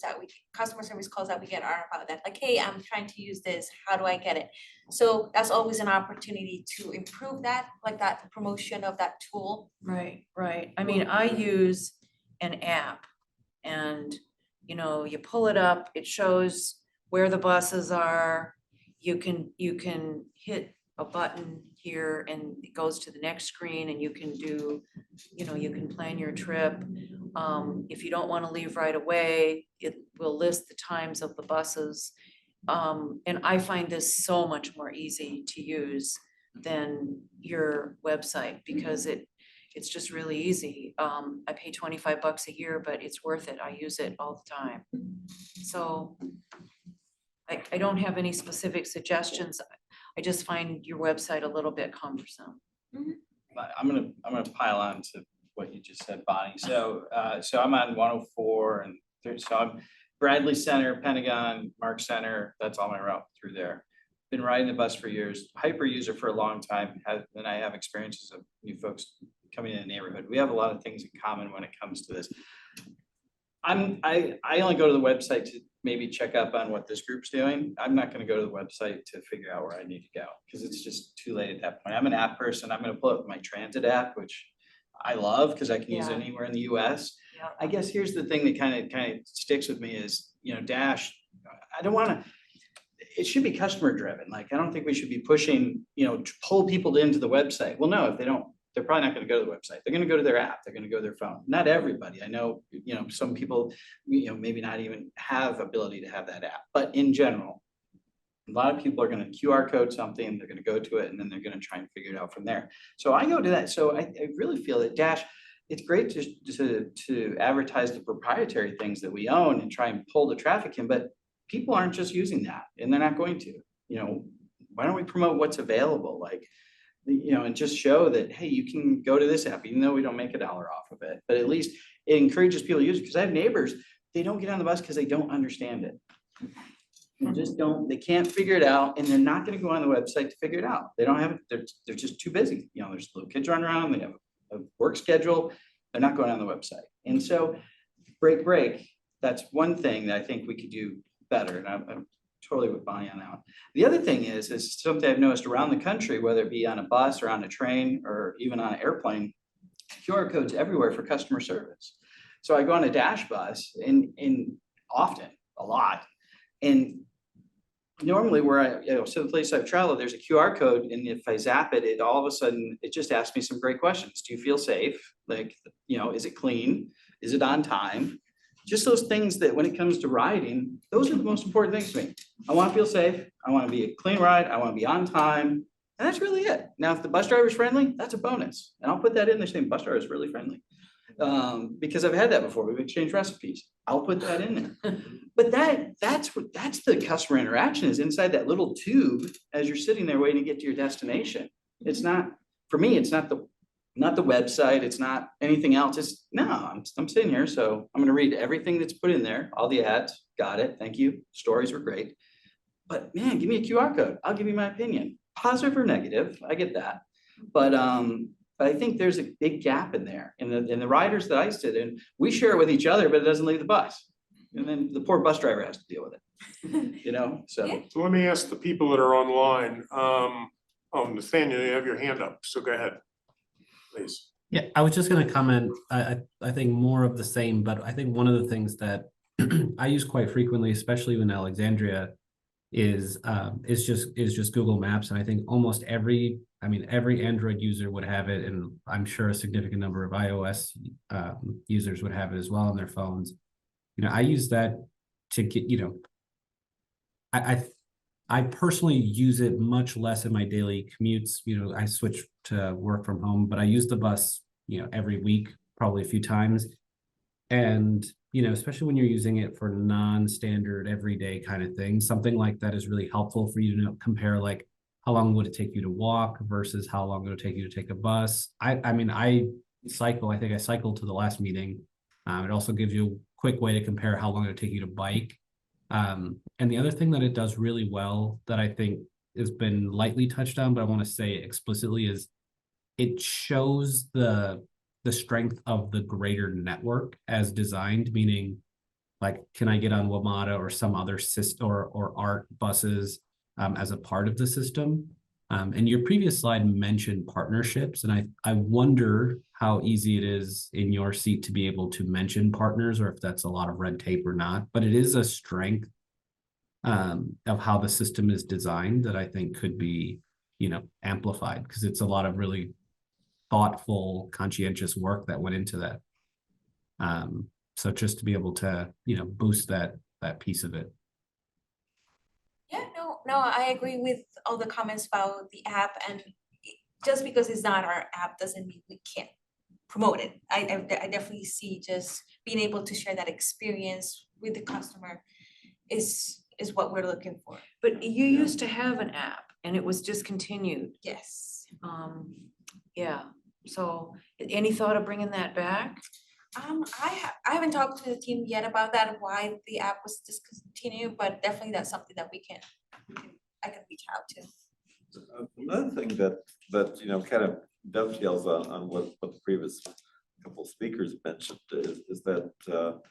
calls that we get are about that, like, hey, I'm trying to use this, how do I get it? So that's always an opportunity to improve that, like that promotion of that tool. Right. I mean, I use an app and, you know, you pull it up, it shows where the buses are. You can hit a button here and it goes to the next screen and you can do, you know, you can plan your trip. If you don't want to leave right away, it will list the times of the buses. And I find this so much more easy to use than your website because it's just really easy. I pay $25 a year, but it's worth it. I use it all the time. So I don't have any specific suggestions. I just find your website a little bit cumbersome. I'm gonna pile on to what you just said, Bonnie. So I'm on 104 and so I'm Bradley Center, Pentagon, Mark Center. That's all my route through there. Been riding the bus for years, hyper user for a long time. And I have experiences of new folks coming in the neighborhood. We have a lot of things in common when it comes to this. I only go to the website to maybe check up on what this group's doing. I'm not gonna go to the website to figure out where I need to go, because it's just too late at that point. I'm an app person. I'm gonna pull up my transit app, which I love because I can use it anywhere in the US. Yeah. I guess here's the thing that kind of sticks with me is, you know, Dash, I don't wanna, it should be customer driven. Like, I don't think we should be pushing, you know, to pull people into the website. Well, no, if they don't, they're probably not gonna go to the website. They're gonna go to their app. They're gonna go to their phone. Not everybody. I know, you know, some people, you know, maybe not even have ability to have that app, but in general, a lot of people are gonna QR code something, they're gonna go to it, and then they're gonna try and figure it out from there. So I go to that. So I really feel that Dash, it's great to advertise the proprietary things that we own and try and pull the traffic in, but people aren't just using that, and they're not going to. You know, why don't we promote what's available? Like, you know, and just show that, hey, you can go to this app, even though we don't make $1 off of it, but at least it encourages people to use it. Because I have neighbors, they don't get on the bus because they don't understand it. They just don't, they can't figure it out, and they're not gonna go on the website to figure it out. They don't have, they're just too busy. You know, there's little kids running around, they have a work schedule, they're not going on the website. And so break, that's one thing that I think we could do better. And I'm totally with Bonnie on that one. The other thing is something I've noticed around the country, whether it be on a bus or on a train or even on an airplane, QR codes everywhere for customer service. So I go on a Dash bus and often, a lot, and normally where I, you know, so the place I've traveled, there's a QR code, and if I zap it, it all of a sudden, it just asks me some great questions. Do you feel safe? Like, you know, is it clean? Is it on time? Just those things that when it comes to riding, those are the most important things to me. I want to feel safe. I want to be a clean ride. I want to be on time. And that's really it. Now, if the bus driver's friendly, that's a bonus. And I'll put that in there saying bus driver is really friendly. Because I've had that before. We've exchanged recipes. I'll put that in there. But that's the customer interaction is inside that little tube as you're sitting there waiting to get to your destination. It's not, for me, it's not the website. It's not anything else. It's no, I'm sitting here. So I'm going to read everything that's put in there. All the ads. Got it. Thank you. Stories were great. But man, give me a QR code. I'll give you my opinion. Positive or negative. I get that. But I think there's a big gap in there. In the riders that I sit in, we share it with each other, but it doesn't leave the bus. And then the poor bus driver has to deal with it. You know, so. So let me ask the people that are online. Nathaniel, you have your hand up, so go ahead, please. Yeah, I was just going to comment. I think more of the same, but I think one of the things that I use quite frequently, especially in Alexandria, is just Google Maps, and I think almost every Android user would have it, and I'm sure a significant number of iOS users would have it as well on their phones. You know, I use that to get, you know, I personally use it much less in my daily commutes. You know, I switch to work from home, but I use the bus, you know, every week, probably a few times. And, you know, especially when you're using it for non-standard everyday kind of things, something like that is really helpful for you to know, compare like how long would it take you to walk versus how long would it take you to take a bus. I mean, I think I cycled to the last meeting. It also gives you a quick way to compare how long it would take you to bike. And the other thing that it does really well that I think has been lightly touched on, but I want to say explicitly, is it shows the strength of the greater network as designed, meaning like, can I get on WMATA or some other system or ART buses as a part of the system? And your previous slide mentioned partnerships, and I wonder how easy it is in your seat to be able to mention partners, or if that's a lot of red tape or not. But it is a strength of how the system is designed that I think could be, you know, amplified, because it's a lot of really thoughtful, conscientious work that went into that. So just to be able to, you know, boost that piece of it. Yeah, no, I agree with all the comments about the app, and just because it's not our app doesn't mean we can't promote it. I definitely see just being able to share that experience with the customer is what we're looking for. But you used to have an app and it was discontinued. Yes. Yeah, so any thought of bringing that back? I haven't talked to the team yet about that, why the app was discontinued, but definitely that's something that I can reach out to. Another thing that you know kind of dovetails on what the previous couple speakers mentioned is that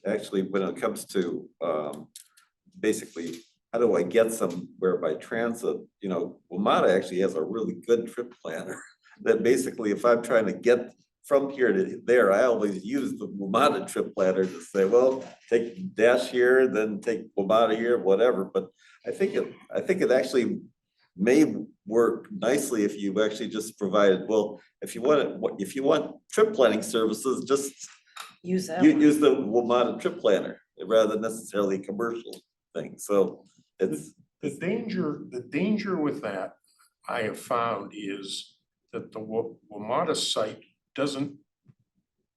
actually when it comes to basically how do I get somewhere by transit, you know, WMATA actually has a really good trip planner that basically if I'm trying to get from here to there, I always use the WMATA trip planner to say, well, take Dash here, then take WMATA here, whatever. But I think it actually may work nicely if you actually just provided, well, if you want trip planning services, just Use that. use the WMATA trip planner rather than necessarily a commercial thing. So it's the danger with that I have found is that the WMATA site doesn't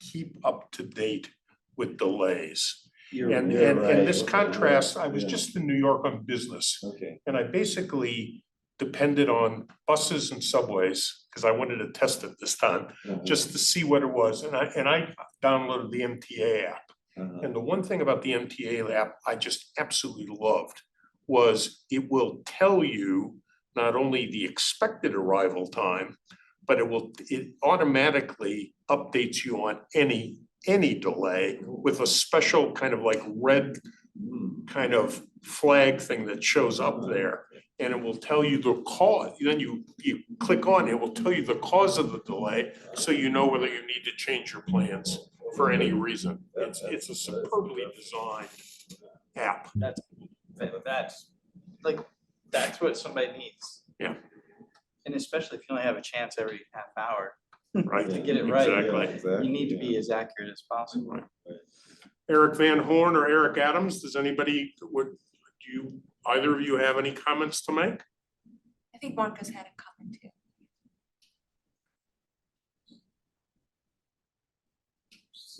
keep up to date with delays. And this contrast, I was just in New York on business. Okay. And I basically depended on buses and subways, because I wanted to test it this time, just to see what it was. And I downloaded the MTA app. And the one thing about the MTA app I just absolutely loved was it will tell you not only the expected arrival time, but it automatically updates you on any delay with a special kind of like red kind of flag thing that shows up there. And it will tell you the cause, then you click on it, it will tell you the cause of the delay, so you know whether you need to change your plans for any reason. It's a superbly designed app. That's what somebody needs. Yeah. And especially if you only have a chance every half hour Right. to get it right. Exactly. You need to be as accurate as possible. Right. Eric Van Horn or Eric Adams, does anybody, either of you have any comments to make? I think Marcus had a comment too.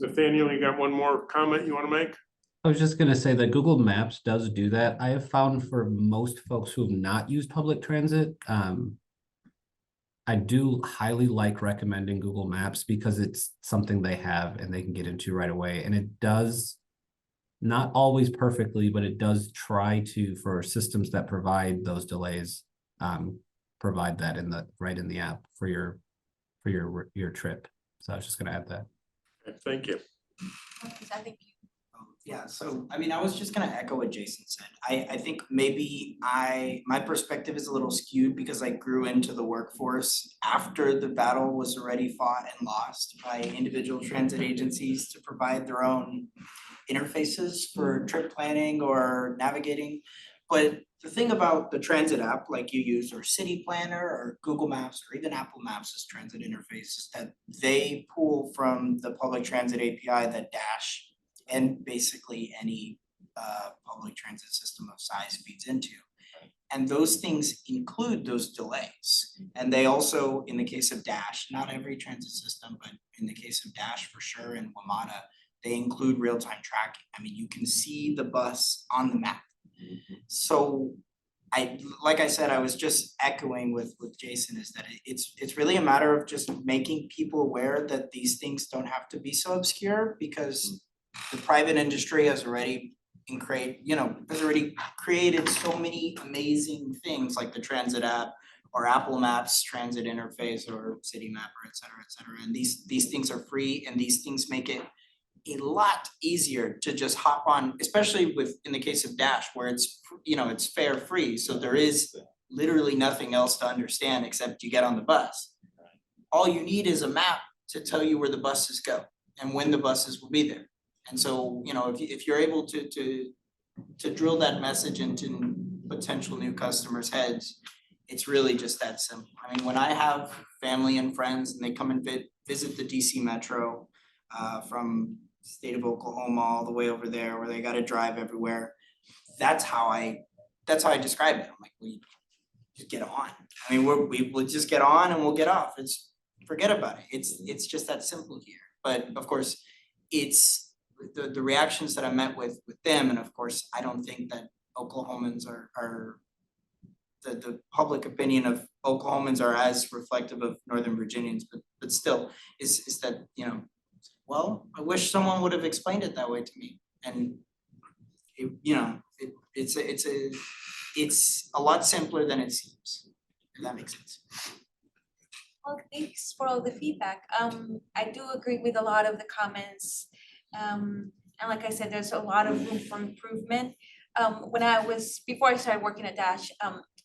Nathaniel, you got one more comment you want to make? I was just gonna say that Google Maps does do that. I have found for most folks who have not used public transit, I do highly like recommending Google Maps because it's something they have and they can get into right away. And it does, not always perfectly, but it does try to, for systems that provide those delays, provide that right in the app for your trip. So I was just gonna add that. Thank you. Marcus, I think Yeah, so I mean, I was just gonna echo what Jason said. I think maybe my perspective is a little skewed because I grew into the workforce after the battle was already fought and lost by individual transit agencies to provide their own interfaces for trip planning or navigating. But the thing about the transit app like you use, or City Planner or Google Maps or even Apple Maps' transit interface, is that they pull from the public transit API that Dash and basically any public transit system of size feeds into. And those things include those delays. And they also, in the case of Dash, not every transit system, but in the case of Dash for sure, and WMATA, they include real-time tracking. I mean, you can see the bus on the map. So like I said, I was just echoing with Jason, is that it's really a matter of just making people aware that these things don't have to be so obscure, because the private industry has already created so many amazing things like the transit app or Apple Maps transit interface or City Mapper, et cetera, and these things are free, and these things make it a lot easier to just hop on, especially in the case of Dash, where it's fare free, so there is literally nothing else to understand except you get on the bus. All you need is a map to tell you where the buses go and when the buses will be there. And so, if you're able to drill that message into potential new customers' heads, it's really just that simple. I mean, when I have family and friends and they come and visit the DC Metro from the state of Oklahoma all the way over there, where they got to drive everywhere, that's how I describe it. I'm like, we just get on. I mean, we'll just get on and we'll get off. Forget about it. It's just that simple here. But of course, it's the reactions that I met with them, and of course, I don't think that Oklahomans are the public opinion of Oklahomans are as reflective of Northern Virginians, but still is that, well, I wish someone would have explained it that way to me. And it's a lot simpler than it seems, if that makes sense. Well, thanks for all the feedback. I do agree with a lot of the comments. And like I said, there's a lot of room for improvement. Before I started working at Dash,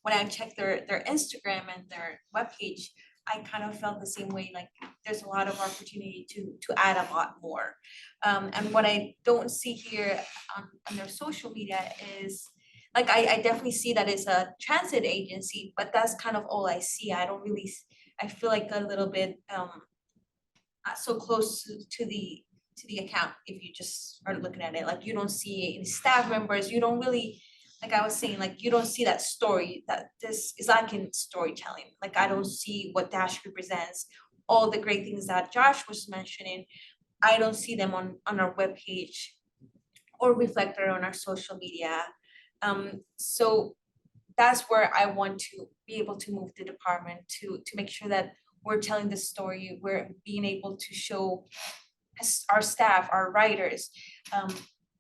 when I checked their Instagram and their webpage, I kind of felt the same way, like there's a lot of opportunity to add a lot more. And what I don't see here on their social media is, like, I definitely see that it's a transit agency, but that's kind of all I see. I feel like a little bit not so close to the account if you just are looking at it. Like, you don't see any staff members, you don't really, like I was saying, like, you don't see that story, that this is like in storytelling. Like, I don't see what Dash represents, all the great things that Josh was mentioning. I don't see them on our webpage or reflected on our social media. So that's where I want to be able to move the department to make sure that we're telling the story, we're being able to show our staff, our writers.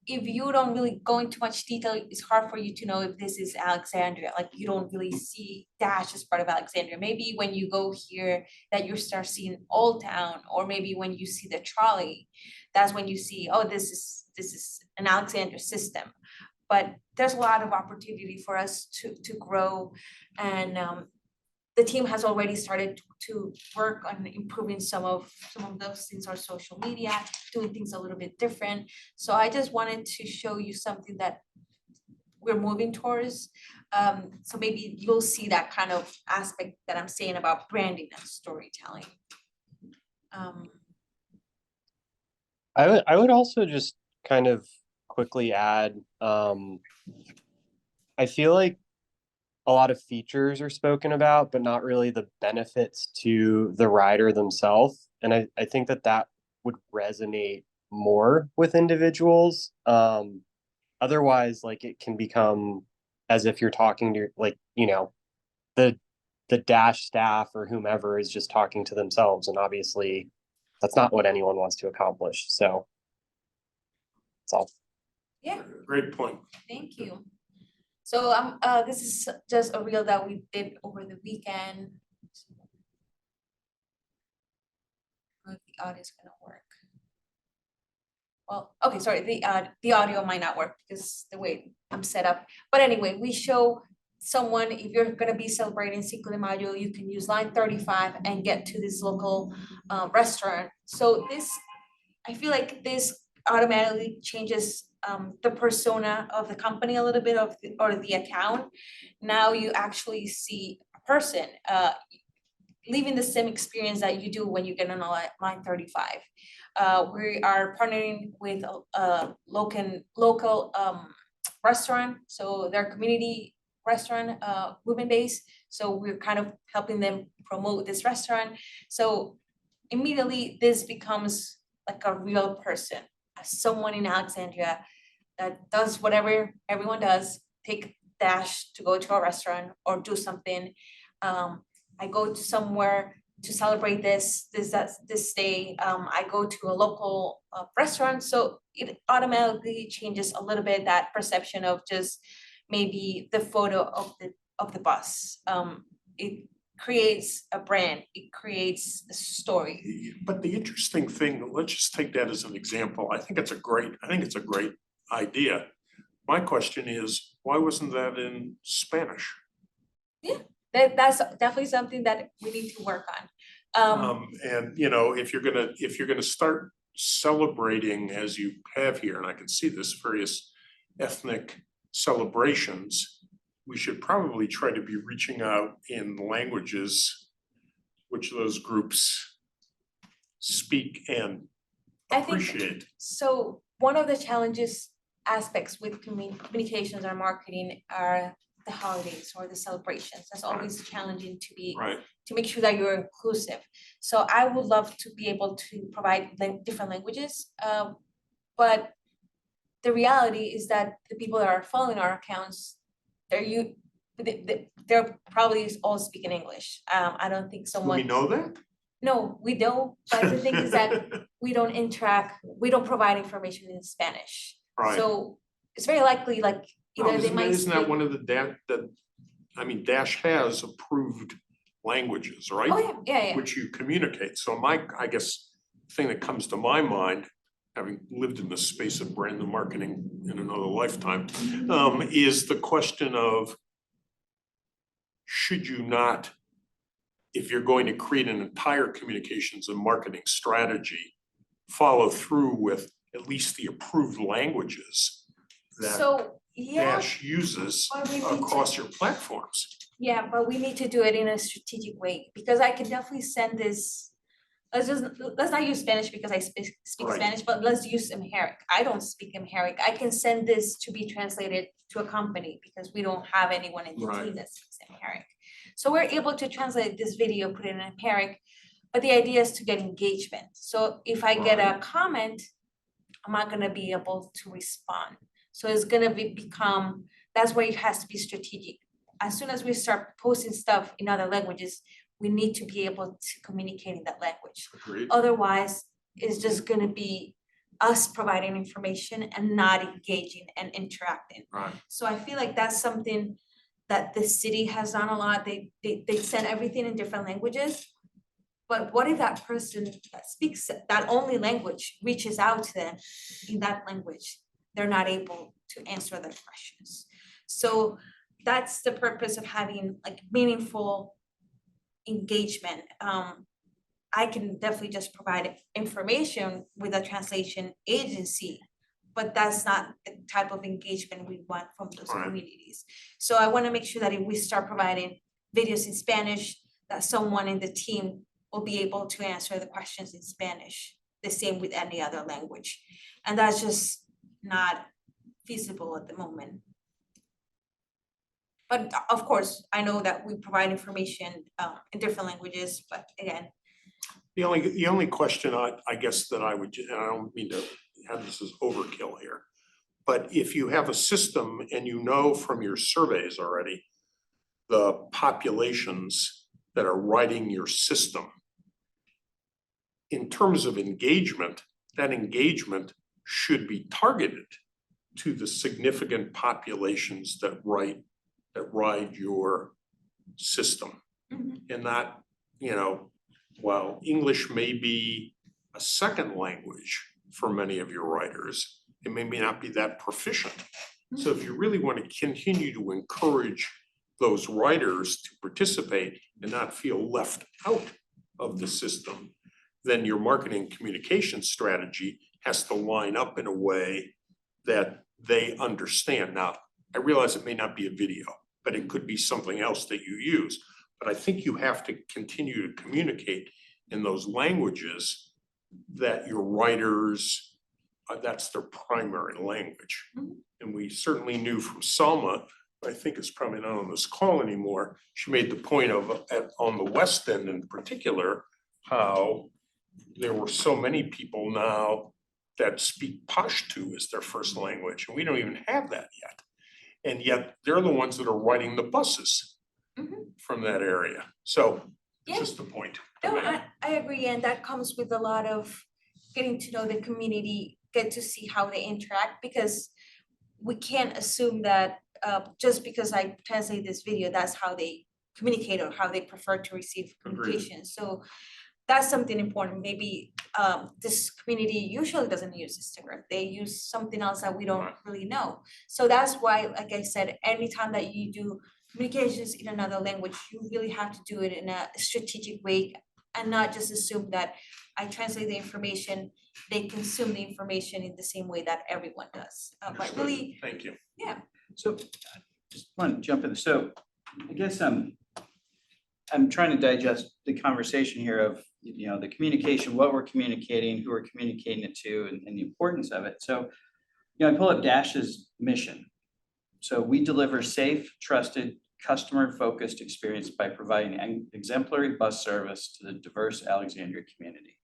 If you don't really go into much detail, it's hard for you to know if this is Alexandria. Like, you don't really see Dash as part of Alexandria. Maybe when you go here that you start seeing Old Town, or maybe when you see the trolley, that's when you see, oh, this is an Alexandria system. But there's a lot of opportunity for us to grow, and the team has already started to work on improving some of those things on social media, doing things a little bit different. So I just wanted to show you something that we're moving towards. So maybe you'll see that kind of aspect that I'm saying about branding and storytelling. I would also just kind of quickly add, I feel like a lot of features are spoken about, but not really the benefits to the rider themselves. And I think that would resonate more with individuals. Otherwise, like it can become as if you're talking to like, the Dash staff or whomever is just talking to themselves. And obviously that's not what anyone wants to accomplish. So that's all. Yeah, Great point. thank you. So this is just a reel that we did over the weekend. If the audio is gonna work. Well, okay, sorry, the audio might not work because the way I'm set up. But anyway, we show someone, if you're gonna be celebrating Cinco de Mayo, you can use line 35 and get to this local restaurant. So this, I feel like this automatically changes the persona of the company a little bit or the account. Now you actually see a person living the same experience that you do when you get on line 35. We are partnering with a local restaurant, so their community restaurant, women-based. So we're kind of helping them promote this restaurant. So immediately this becomes like a real person, someone in Alexandria that does whatever everyone does, take Dash to go to a restaurant or do something. I go to somewhere to celebrate this day. I go to a local restaurant, so it automatically changes a little bit that perception of just maybe the photo of the bus. It creates a brand, it creates a story. But the interesting thing, let's just take that as an example. I think it's a great idea. My question is, why wasn't that in Spanish? Yeah, that's definitely something that we need to work on. And if you're gonna start celebrating as you have here, and I can see this, various ethnic celebrations, we should probably try to be reaching out in languages which those groups speak and I think appreciate. so. One of the challenges aspects with communications or marketing are the holidays or the celebrations. That's always challenging Right. to make sure that you're inclusive. So I would love to be able to provide different languages, but the reality is that the people that are following our accounts, they're probably all speaking English. I don't think Do someone. we know that? No, we don't, but the thing is that we don't provide information in Spanish. Right. So it's very likely like No, either they might isn't that speak. one of the Dash has approved languages, right? Oh, yeah. Which you communicate. So I guess, thing that comes to my mind, having lived in the space of brand and marketing in another lifetime, is the question of, should you not, if you're going to create an entire communications and marketing strategy, follow through with at least the approved languages that So, yeah, Dash uses but we need to- across your platforms? yeah, but we need to do it in a strategic way, because I can definitely send this. Let's not use Spanish because I speak Right. Spanish, but let's use Amharic. I don't speak Amharic. I can send this to be translated to a company because we don't have anyone in the Right. team that speaks Amharic. So we're able to translate this video, put it in Amharic, but the idea is to get engagement. So if I get a comment, I'm not gonna be able to respond. So it's gonna become, that's where it has to be strategic. As soon as we start posting stuff in other languages, we need to be able to communicate in that language. Agreed. Otherwise, it's just gonna be us providing information and not engaging and interacting. Right. So I feel like that's something that the city has done a lot. They send everything in different languages. But what if that person that speaks that only language reaches out to them in that language? They're not able to answer their questions. So that's the purpose of having like meaningful engagement. I can definitely just provide information with a translation agency, but that's not the type of engagement we want from those Right. communities. So I want to make sure that if we start providing videos in Spanish, that someone in the team will be able to answer the questions in Spanish, the same with any other language. And that's just not feasible at the moment. But of course, I know that we provide information in different languages, but again, The only question I guess that I would, and I don't mean to have this as overkill here. But if you have a system and you know from your surveys already, the populations that are riding your system. In terms of engagement, that engagement should be targeted to the significant populations that ride your system. And not, while English may be a second language for many of your riders, it may not be that proficient. So if you really want to continue to encourage those riders to participate and not feel left out of the system, then your marketing communication strategy has to line up in a way that they understand. Now, I realize it may not be a video, but it could be something else that you use. But I think you have to continue to communicate in those languages that your riders, that's their primary language. And we certainly knew from Salma, I think it's probably not on this call anymore, she made the point of, on the West End in particular, how there were so many people now that speak Pashto as their first language, and we don't even have that yet. And yet, they're the ones that are riding the buses from that area. So, Yeah. just a point. no, I agree, and that comes with a lot of getting to know the community, get to see how they interact, because we can't assume that just because I translate this video, that's how they communicate or how they prefer to receive communication. So that's something important. Maybe this community usually doesn't use Instagram. They use something else that we don't really know. So that's why, like I said, anytime that you do communications in another language, you really have to do it in a strategic way and not just assume that I translate the information, they consume the information in the same way that everyone does. But really, Thank you. yeah. So just want to jump in. So I guess I'm trying to digest the conversation here of, the communication, what we're communicating, who we're communicating it to, and the importance of it. So, I pull up Dash's mission. So we deliver safe, trusted, customer-focused experience by providing an exemplary bus service to the diverse Alexandria community.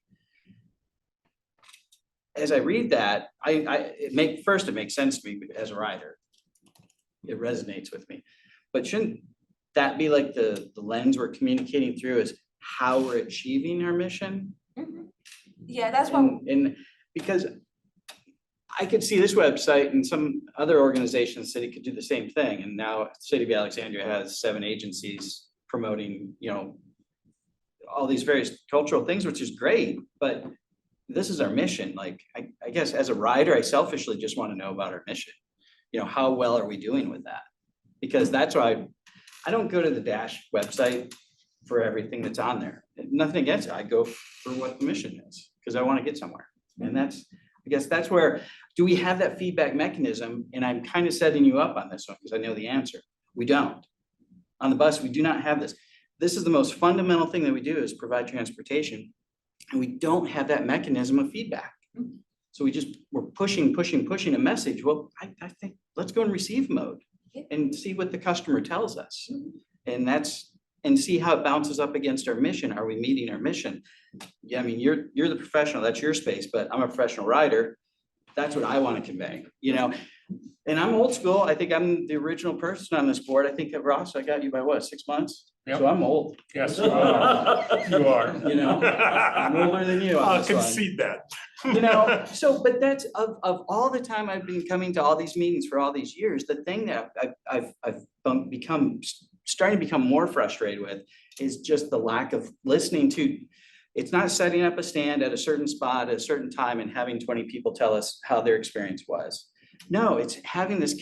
As I read that, it makes sense to me as a rider. It resonates with me. But shouldn't that be like the lens we're communicating through is how we're achieving our mission? Yeah, that's what. And because I could see this website and some other organizations in the city could do the same thing. And now the City of Alexandria has 7 agencies promoting, all these various cultural things, which is great, but this is our mission. Like, I guess as a rider, I selfishly just want to know about our mission. How well are we doing with that? Because that's why I don't go to the Dash website for everything that's on there. Nothing against it. I go for what the mission is because I want to get somewhere. And I guess that's where, do we have that feedback mechanism? And I'm kind of setting you up on this one because I know the answer. We don't. On the bus, we do not have this. This is the most fundamental thing that we do is provide transportation. And we don't have that mechanism of feedback. So we're pushing a message. Well, I think let's go in receive mode and see what the customer tells us. And see how it bounces up against our mission. Are we meeting our mission? Yeah, I mean, you're the professional, that's your space, but I'm a professional rider. That's what I want to convey, And I'm old school. I think I'm the original person on this board. I think Ross, I got you by what, 6 months? Yep. So I'm old. Yes, you are. You are. I'm older than you on I'll this one. concede that. But that's of all the time I've been coming to all these meetings for all these years, the thing that I've starting to become more frustrated with is just the lack of listening to. It's not setting up a stand at a certain spot at a certain time and having 20 people tell us how their experience was. No, it's having this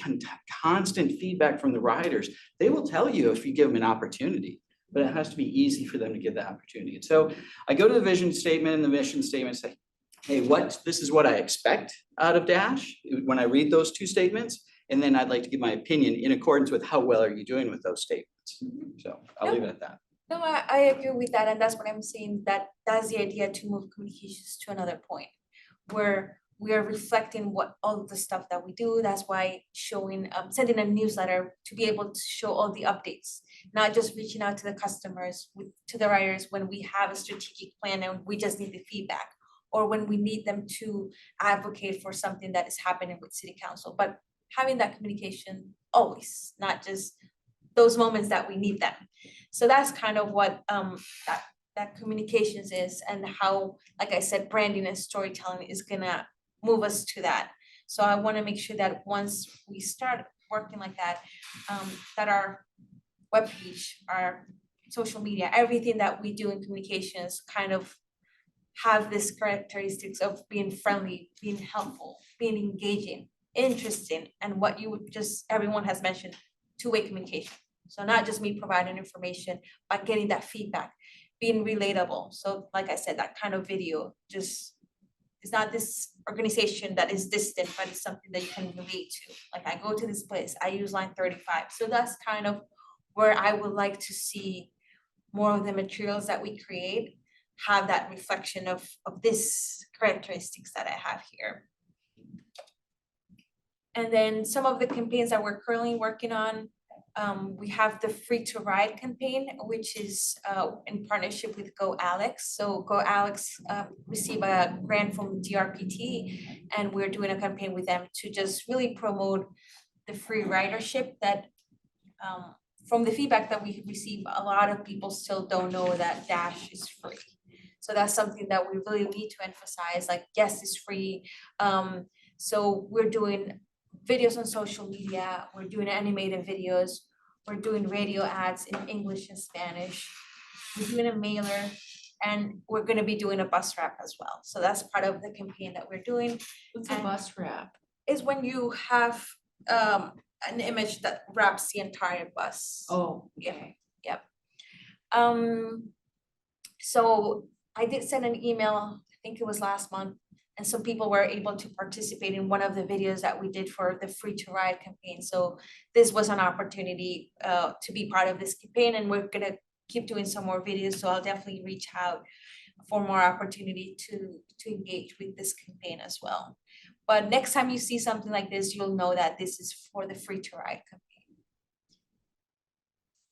constant feedback from the riders. They will tell you if you give them an opportunity, but it has to be easy for them to give the opportunity. And so I go to the vision statement and the mission statement and say, hey, this is what I expect out of Dash when I read those 2 statements. And then I'd like to give my opinion in accordance with how well are you doing with those statements. So I'll leave it at that. No, I agree with that, and that's what I'm saying, that's the idea to move communications to another point, where we are reflecting what all of the stuff that we do. That's why showing, sending a newsletter to be able to show all the updates, not just reaching out to the customers, to the riders when we have a strategic plan and we just need the feedback, or when we need them to advocate for something that is happening with city council, but having that communication always, not just those moments that we need them. So that's kind of what that communications is, and how, like I said, branding and storytelling is gonna move us to that. So I wanna make sure that once we start working like that, that our webpage, our social media, everything that we do in communications kind of have this characteristics of being friendly, being helpful, being engaging, interesting, and what you would just, everyone has mentioned, two-way communication. So not just me providing information, but getting that feedback, being relatable. So like I said, that kind of video just is not this organization that is distant, but it's something that you can relate to. Like, I go to this place, I use line 35. So that's kind of where I would like to see more of the materials that we create have that reflection of this characteristics that I have here. And then some of the campaigns that we're currently working on, we have the Free to Ride campaign, which is in partnership with Go Alex. So Go Alex received a grant from DRPT, and we're doing a campaign with them to just really promote the free ridership that from the feedback that we receive, a lot of people still don't know that Dash is free. So that's something that we really need to emphasize, like, yes, it's free. So we're doing videos on social media, we're doing animated videos, we're doing radio ads in English and Spanish, we're doing a mailer, and we're gonna be doing a bus wrap as well. So that's part of the campaign that we're doing. What's a And bus wrap? is when you have an image that wraps the entire bus. Oh, Yeah. okay. Yep. So I did send an email, I think it was last month, and some people were able to participate in one of the videos that we did for the Free to Ride campaign. So this was an opportunity to be part of this campaign, and we're gonna keep doing some more videos. So I'll definitely reach out for more opportunity to engage with this campaign as well. But next time you see something like this, you'll know that this is for the Free to Ride campaign.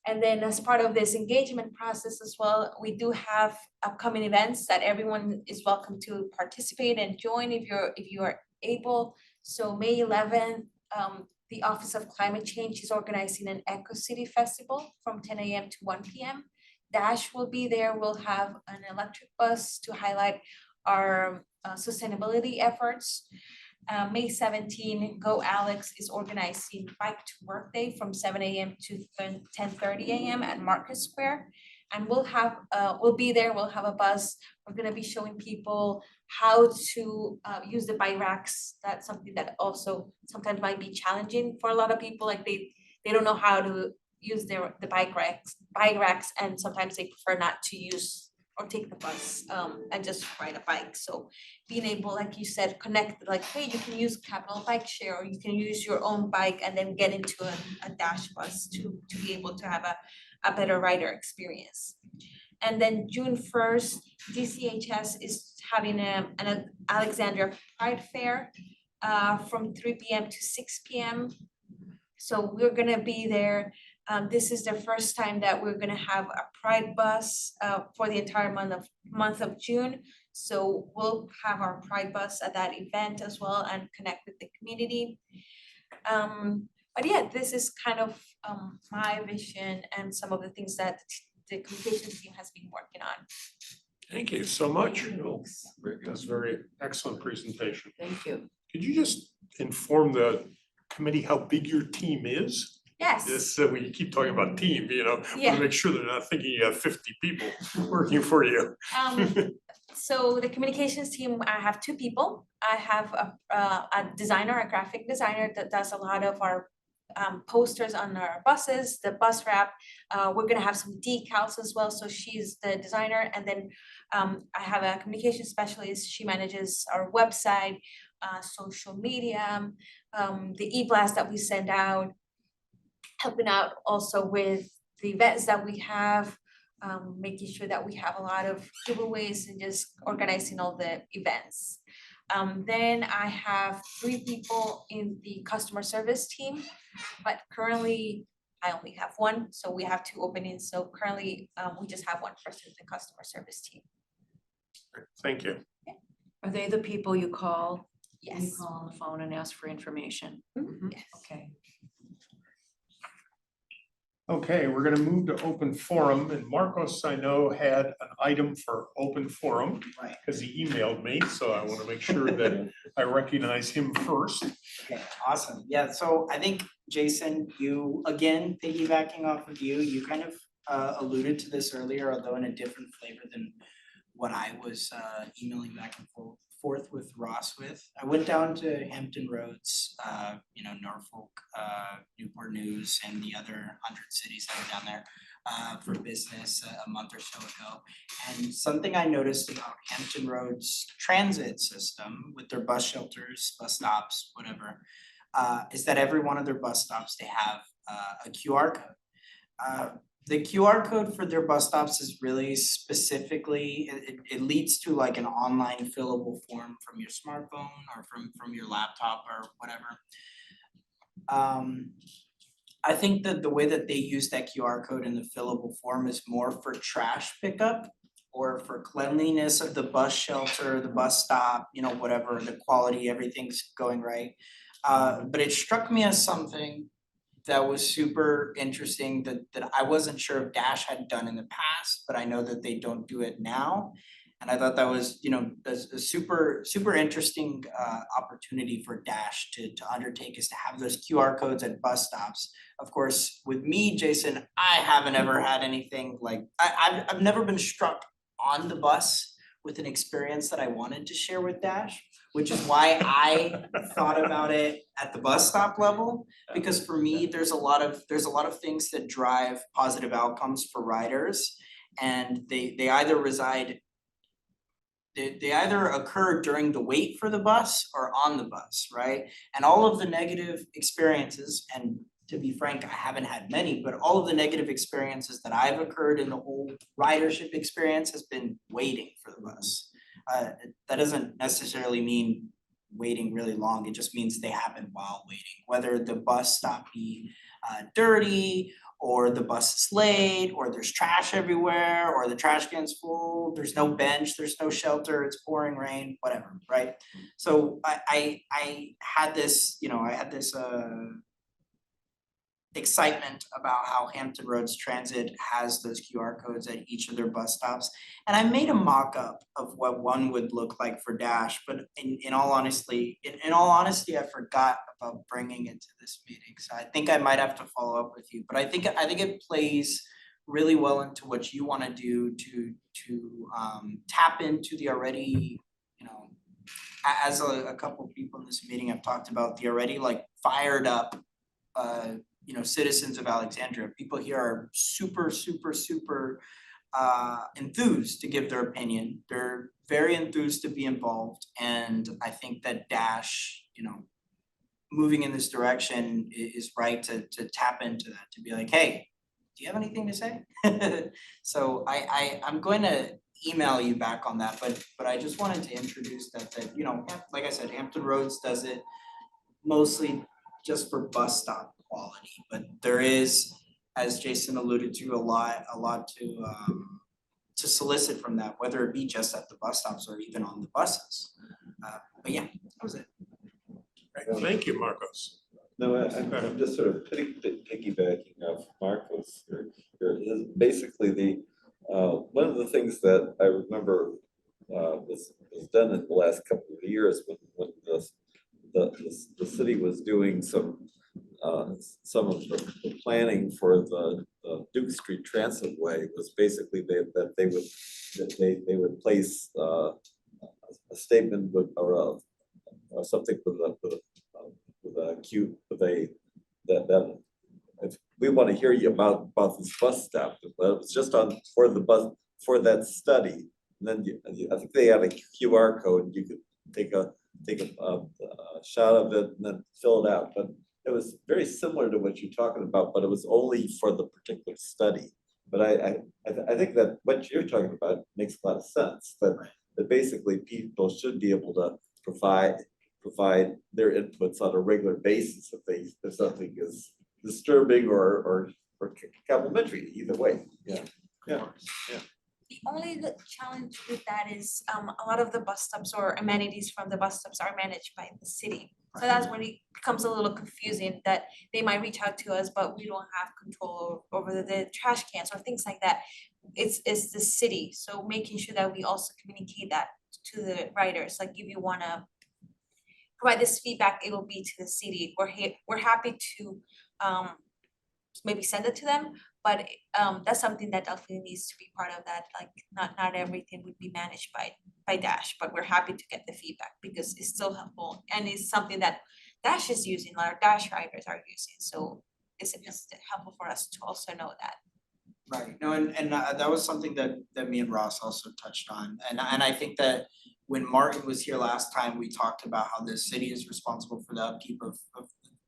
And then as part of this engagement process as well, we do have upcoming events that everyone is welcome to participate and join if you are able. So May 11th, the Office of Climate Change is organizing an Eco City Festival from 10 a.m. to 1 p.m. Dash will be there. We'll have an electric bus to highlight our sustainability efforts. May 17, Go Alex is organizing Bike to Work Day from 7 a.m. to 10:30 a.m. at Market Square. And we'll be there, we'll have a bus. We're gonna be showing people how to use the bike racks. That's something that also sometimes might be challenging for a lot of people. Like they don't know how to use the bike racks, and sometimes they prefer not to use or take the bus and just ride a bike. So being able, like you said, connect, like, hey, you can use Capital Bike Share, or you can use your own bike and then get into a Dash bus to be able to have a better rider experience. And then June 1st, DCHS is having an Alexandria Pride Fair from 3 p.m. to 6 p.m. So we're gonna be there. This is the first time that we're gonna have a Pride bus for the entire month of June. So we'll have our Pride bus at that event as well and connect with the community. But yeah, this is kind of my vision and some of the things that the communications team has been working on. Thank you so much. Thanks. Very good. That's a very excellent presentation. Thank you. Could you just inform the committee how big your team is? Yes. This, we keep talking about team, you know, Yeah. to make sure they're not thinking you have 50 people working for you. So the communications team, I have 2 people. I have a designer, a graphic designer that does a lot of our posters on our buses, the bus wrap. We're gonna have some decals as well. So she's the designer. And then I have a communication specialist. She manages our website, social media, the e-blast that we send out, helping out also with the events that we have, making sure that we have a lot of giveaways and just organizing all the events. Then I have 3 people in the customer service team, but currently I only have 1, so we have 2 openings. So currently, we just have 1 person in the customer service team. Thank you. Are they the people you call? You Yes. call on the phone and ask for information? Mhm, yes. Okay. Okay, we're gonna move to open forum, and Marcos, I know, had an item for open forum Right. because he emailed me, so I want to make sure that I recognize him first. Okay, awesome. Yeah, so I think Jason, you, again, piggybacking off of you, you kind of alluded to this earlier, although in a different flavor than what I was emailing back and forth with Ross with. I went down to Hampton Roads, Norfolk, Newport News, and the other 100 cities that are down there for business a month or so ago. And something I noticed about Hampton Roads transit system with their bus shelters, bus stops, whatever, is that every one of their bus stops, they have a QR code. The QR code for their bus stops is really specifically, it leads to like an online fillable form from your smartphone or from your laptop or whatever. I think that the way that they use that QR code in the fillable form is more for trash pickup or for cleanliness of the bus shelter, the bus stop, whatever, the quality, everything's going right. But it struck me as something that was super interesting that I wasn't sure if Dash had done in the past, but I know that they don't do it now. And I thought that was, a super interesting opportunity for Dash to undertake, is to have those QR codes at bus stops. Of course, with me, Jason, I haven't ever had anything like, I've never been struck on the bus with an experience that I wanted to share with Dash, which is why I thought about it at the bus stop level. Because for me, there's a lot of things that drive positive outcomes for riders, and they either reside, they either occur during the wait for the bus or on the bus, right? And all of the negative experiences, and to be frank, I haven't had many, but all of the negative experiences that I've occurred in the whole ridership experience has been waiting for the bus. That doesn't necessarily mean waiting really long, it just means they happen while waiting, whether the bus stop be dirty, or the bus is late, or there's trash everywhere, or the trash can's full, there's no bench, there's no shelter, it's pouring rain, whatever, right? So I had this, excitement about how Hampton Roads Transit has those QR codes at each of their bus stops. And I made a mock-up of what one would look like for Dash, but in all honesty, I forgot about bringing it to this meeting. So I think I might have to follow up with you, but I think it plays really well into what you want to do to tap into the already, as a couple of people in this meeting have talked about, the already like fired up citizens of Alexandria. People here are super enthused to give their opinion. They're very enthused to be involved, and I think that Dash, moving in this direction is right to tap into that, to be like, hey, do you have anything to say? So I'm going to email you back on that, but I just wanted to introduce that like I said, Hampton Roads does it mostly just for bus stop quality, but there is, as Jason alluded to, a lot to solicit from that, whether it be just at the bus stops or even on the buses. But yeah, that was it. Right, thank you, Marcos. No, I'm just sort of piggybacking off Marcos here. Is basically the one of the things that I remember was done in the last couple of years when the city was doing some of the planning for the Duke Street Transitway, was basically that they would place a statement with or something with a cue that if we want to hear you about this bus stop, but it was just for that study. And then I think they had a QR code. You could take a shot of it and then fill it out. But it was very similar to what you're talking about, but it was only for the particular study. But I think that what you're talking about makes a lot of sense. That basically people should be able to provide their inputs on a regular basis if something is disturbing or complimentary, either way, yeah. The only challenge with that is a lot of the bus stops or amenities from the bus stops are managed by the city. So that's when it becomes a little confusing that they might reach out to us, but we don't have control over the trash cans or things like that. It's the city, so making sure that we also communicate that to the riders, like if you wanna provide this feedback, it will be to the city. We're happy to maybe send it to them, but that's something that definitely needs to be part of that, like not everything would be managed by Dash, but we're happy to get the feedback because it's still helpful and it's something that Dash is using, our Dash riders are using, so it's helpful for us to also know that. Right, no, and that was something that me and Ross also touched on, and I think that when Martin was here last time, we talked about how the city is responsible for the upkeep of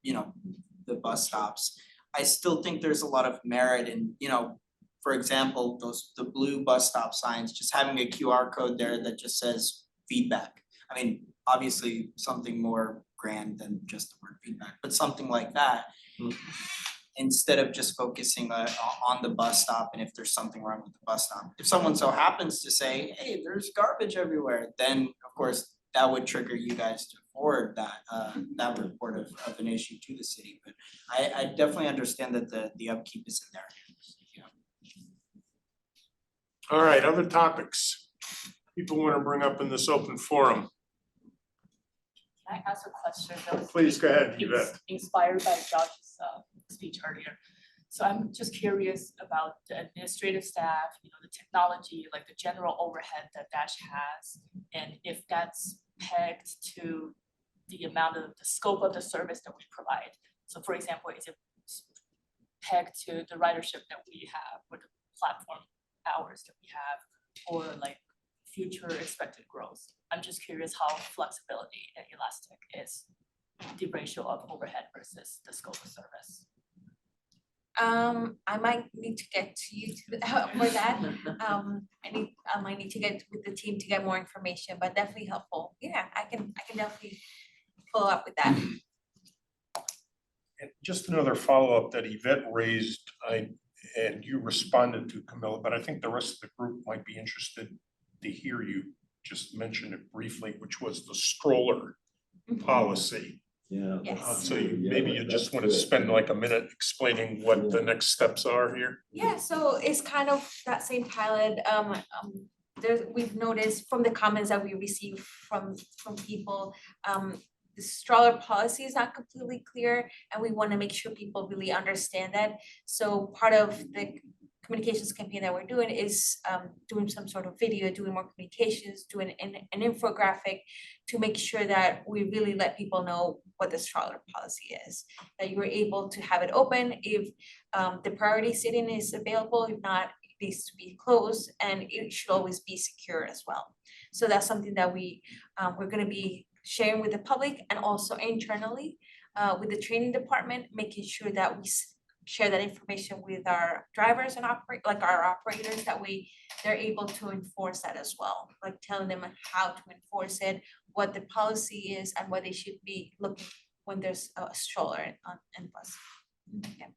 the bus stops. I still think there's a lot of merit in, for example, the blue bus stop signs, just having a QR code there that just says feedback. I mean, obviously something more grand than just the word feedback, but something like that. Instead of just focusing on the bus stop and if there's something wrong with the bus stop. If someone so happens to say, hey, there's garbage everywhere, then of course that would trigger you guys to forward that report of an issue to the city. But I definitely understand that the upkeep is in there. All right, other topics people want to bring up in this open forum? Can I ask a question that was Please go ahead, Yvette. inspired by Josh's speech earlier? So I'm just curious about the administrative staff, the technology, like the general overhead that Dash has, and if that's pegged to the amount of the scope of the service that we provide. So for example, is it pegged to the ridership that we have or the platform hours that we have, or like future expected growth? I'm just curious how flexibility and elastic is the ratio of overhead versus the scope of service. I might need to get to you for that. I might need to get with the team to get more information, but definitely helpful. Yeah, I can definitely follow up with that. And just another follow-up that Yvette raised, and you responded to, Camilla, but I think the rest of the group might be interested to hear you just mention it briefly, which was the stroller policy. Yeah. Yes. So maybe you just want to spend like a minute explaining what the next steps are here. Yeah, so it's kind of that same pilot. We've noticed from the comments that we receive from people, the stroller policy is not completely clear, and we want to make sure people really understand that. So part of the communications campaign that we're doing is doing some sort of video, doing more communications, doing an infographic to make sure that we really let people know what the stroller policy is, that you're able to have it open if the priority seating is available. If not, it needs to be closed, and it should always be secure as well. So that's something that we're going to be sharing with the public and also internally with the training department, making sure that we share that information with our drivers and our operators, that they're able to enforce that as well, like telling them how to enforce it, what the policy is, and what they should be looking when there's a stroller in bus. Yeah.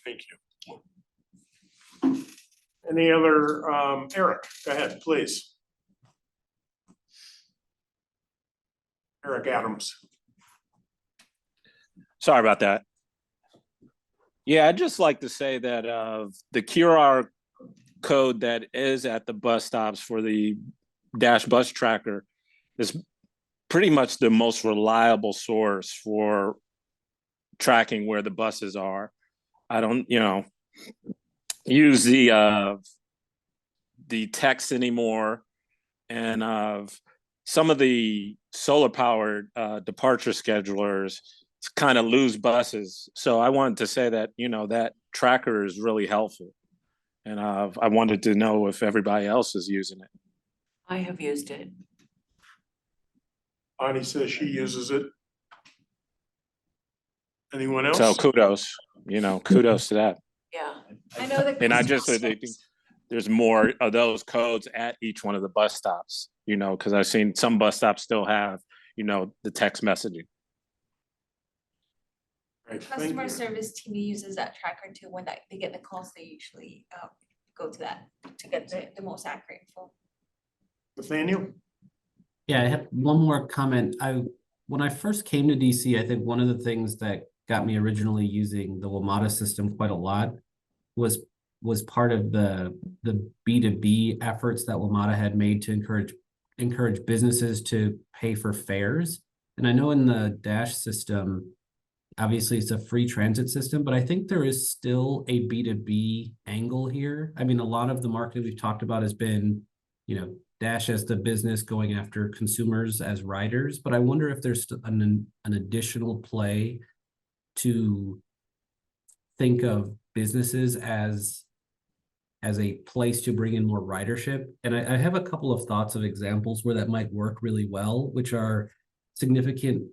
Thank you. Any other, Eric, go ahead, please. Eric Adams. Sorry about that. Yeah, I'd just like to say that the QR code that is at the bus stops for the Dash bus tracker is pretty much the most reliable source for tracking where the buses are. I don't, use the text anymore, and some of the solar powered departure schedulers kind of lose buses. So I wanted to say that, that tracker is really helpful. And I wanted to know if everybody else is using it. I have used it. Bonnie says she uses it. Anyone else? So kudos to that. Yeah. I know that. And I just think there's more of those codes at each one of the bus stops. you know, because I've seen some bus stops still have, you know, the text messaging. Right, thank Customer you. service team uses that tracker too. When they get the calls, they usually go to that to get the most accurate info. Nathaniel? Yeah, I have one more comment. When I first came to DC, I think one of the things that got me originally using the WMATA system quite a lot was part of the B2B efforts that WMATA had made to encourage businesses to pay for fares. And I know in the Dash system, obviously it's a free transit system, but I think there is still a B2B angle here. I mean, a lot of the marketing we've talked about has been, you know, Dash as the business going after consumers as riders, but I wonder if there's an additional play to think of businesses as a place to bring in more ridership. And I have a couple of thoughts of examples where that might work really well, which are significant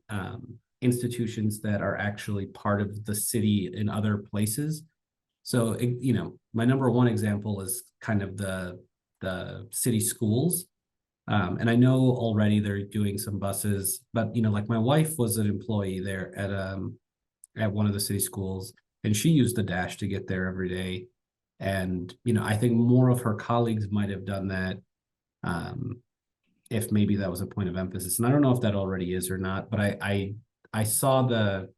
institutions that are actually part of the city in other places. So, you know, my number one example is kind of the city schools. And I know already they're doing some buses, but, you know, like my wife was an employee there at one of the city schools, and she used the Dash to get there every day. And, you know, I think more of her colleagues might have done that if maybe that was a point of emphasis. And I don't know if that already is or not, but I saw the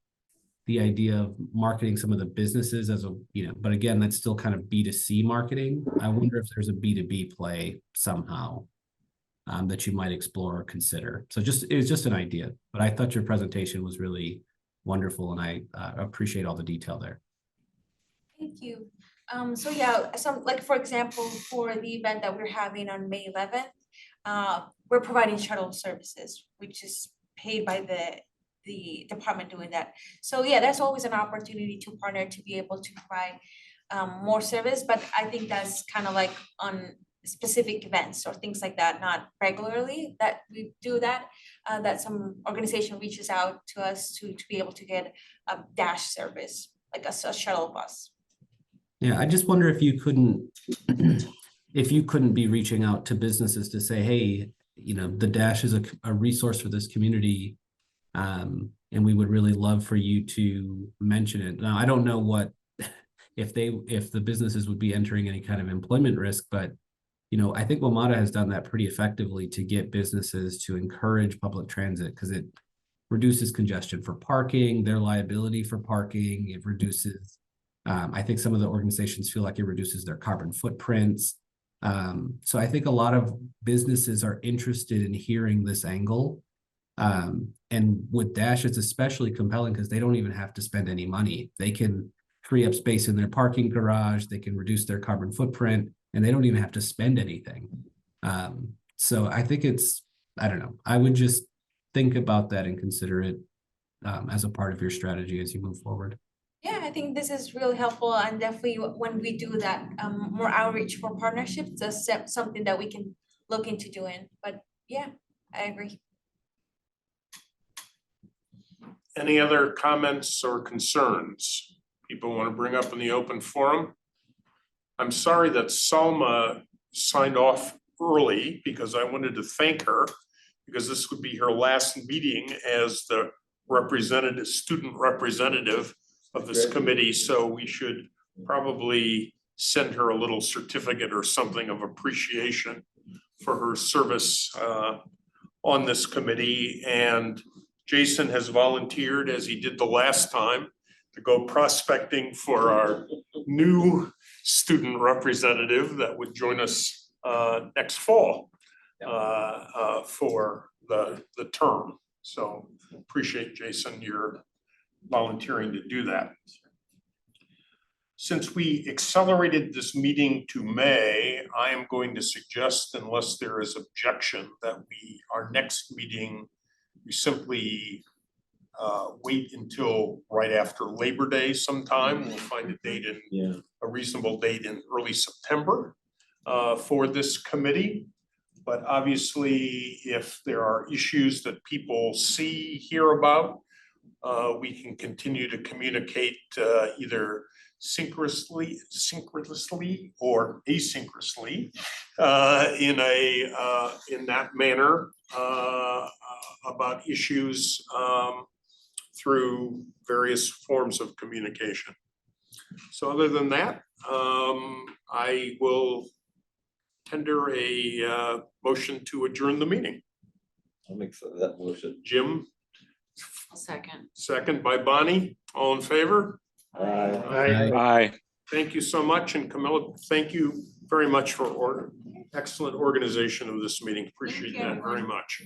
idea of marketing some of the businesses as a, you know, but again, that's still kind of B2C marketing. I wonder if there's a B2B play somehow that you might explore or consider. So it was just an idea, but I thought your presentation was really wonderful, and I appreciate all the detail there. Thank you. So yeah, like for example, for the event that we're having on May 11th, we're providing shuttle services, which is paid by the department doing that. So yeah, that's always an opportunity to partner to be able to provide more service, but I think that's kind of like on specific events or things like that, not regularly that we do that, that some organization reaches out to us to be able to get a Dash service, like a shuttle bus. Yeah, I just wonder if you couldn't be reaching out to businesses to say, hey, you know, the Dash is a resource for this community, and we would really love for you to mention it. Now, I don't know what if the businesses would be entering any kind of employment risk, but you know, I think WMATA has done that pretty effectively to get businesses to encourage public transit because it reduces congestion for parking, their liability for parking. It reduces, I think some of the organizations feel like it reduces their carbon footprints. So I think a lot of businesses are interested in hearing this angle. And with Dash, it's especially compelling because they don't even have to spend any money. They can free up space in their parking garage, they can reduce their carbon footprint, and they don't even have to spend anything. So I think I don't know, I would just think about that and consider it as a part of your strategy as you move forward. Yeah, I think this is really helpful, and definitely when we do that, more outreach for partnerships, that's something that we can look into doing, but yeah, I agree. Any other comments or concerns people want to bring up in the open forum? I'm sorry that Salma signed off early because I wanted to thank her because this would be her last meeting as the student representative of this committee. So we should probably send her a little certificate or something of appreciation for her service on this committee. And Jason has volunteered, as he did the last time, to go prospecting for our new student representative that would join us next fall for the term. So appreciate, Jason, your volunteering to do that. Since we accelerated this meeting to May, I am going to suggest, unless there is objection, that our next meeting, we simply wait until right after Labor Day sometime. We'll find a date a reasonable date in early September for this committee. But obviously, if there are issues that people hear about, we can continue to communicate either synchronously or asynchronously in that manner about issues through various forms of communication. So other than that, I will tender a motion to adjourn the meeting. I'll make that motion. Jim, A second. second by Bonnie, all in favor? Aye. Aye. Thank you so much, and Camilla, thank you very much for excellent organization of this meeting. Appreciate you, that very everyone. much.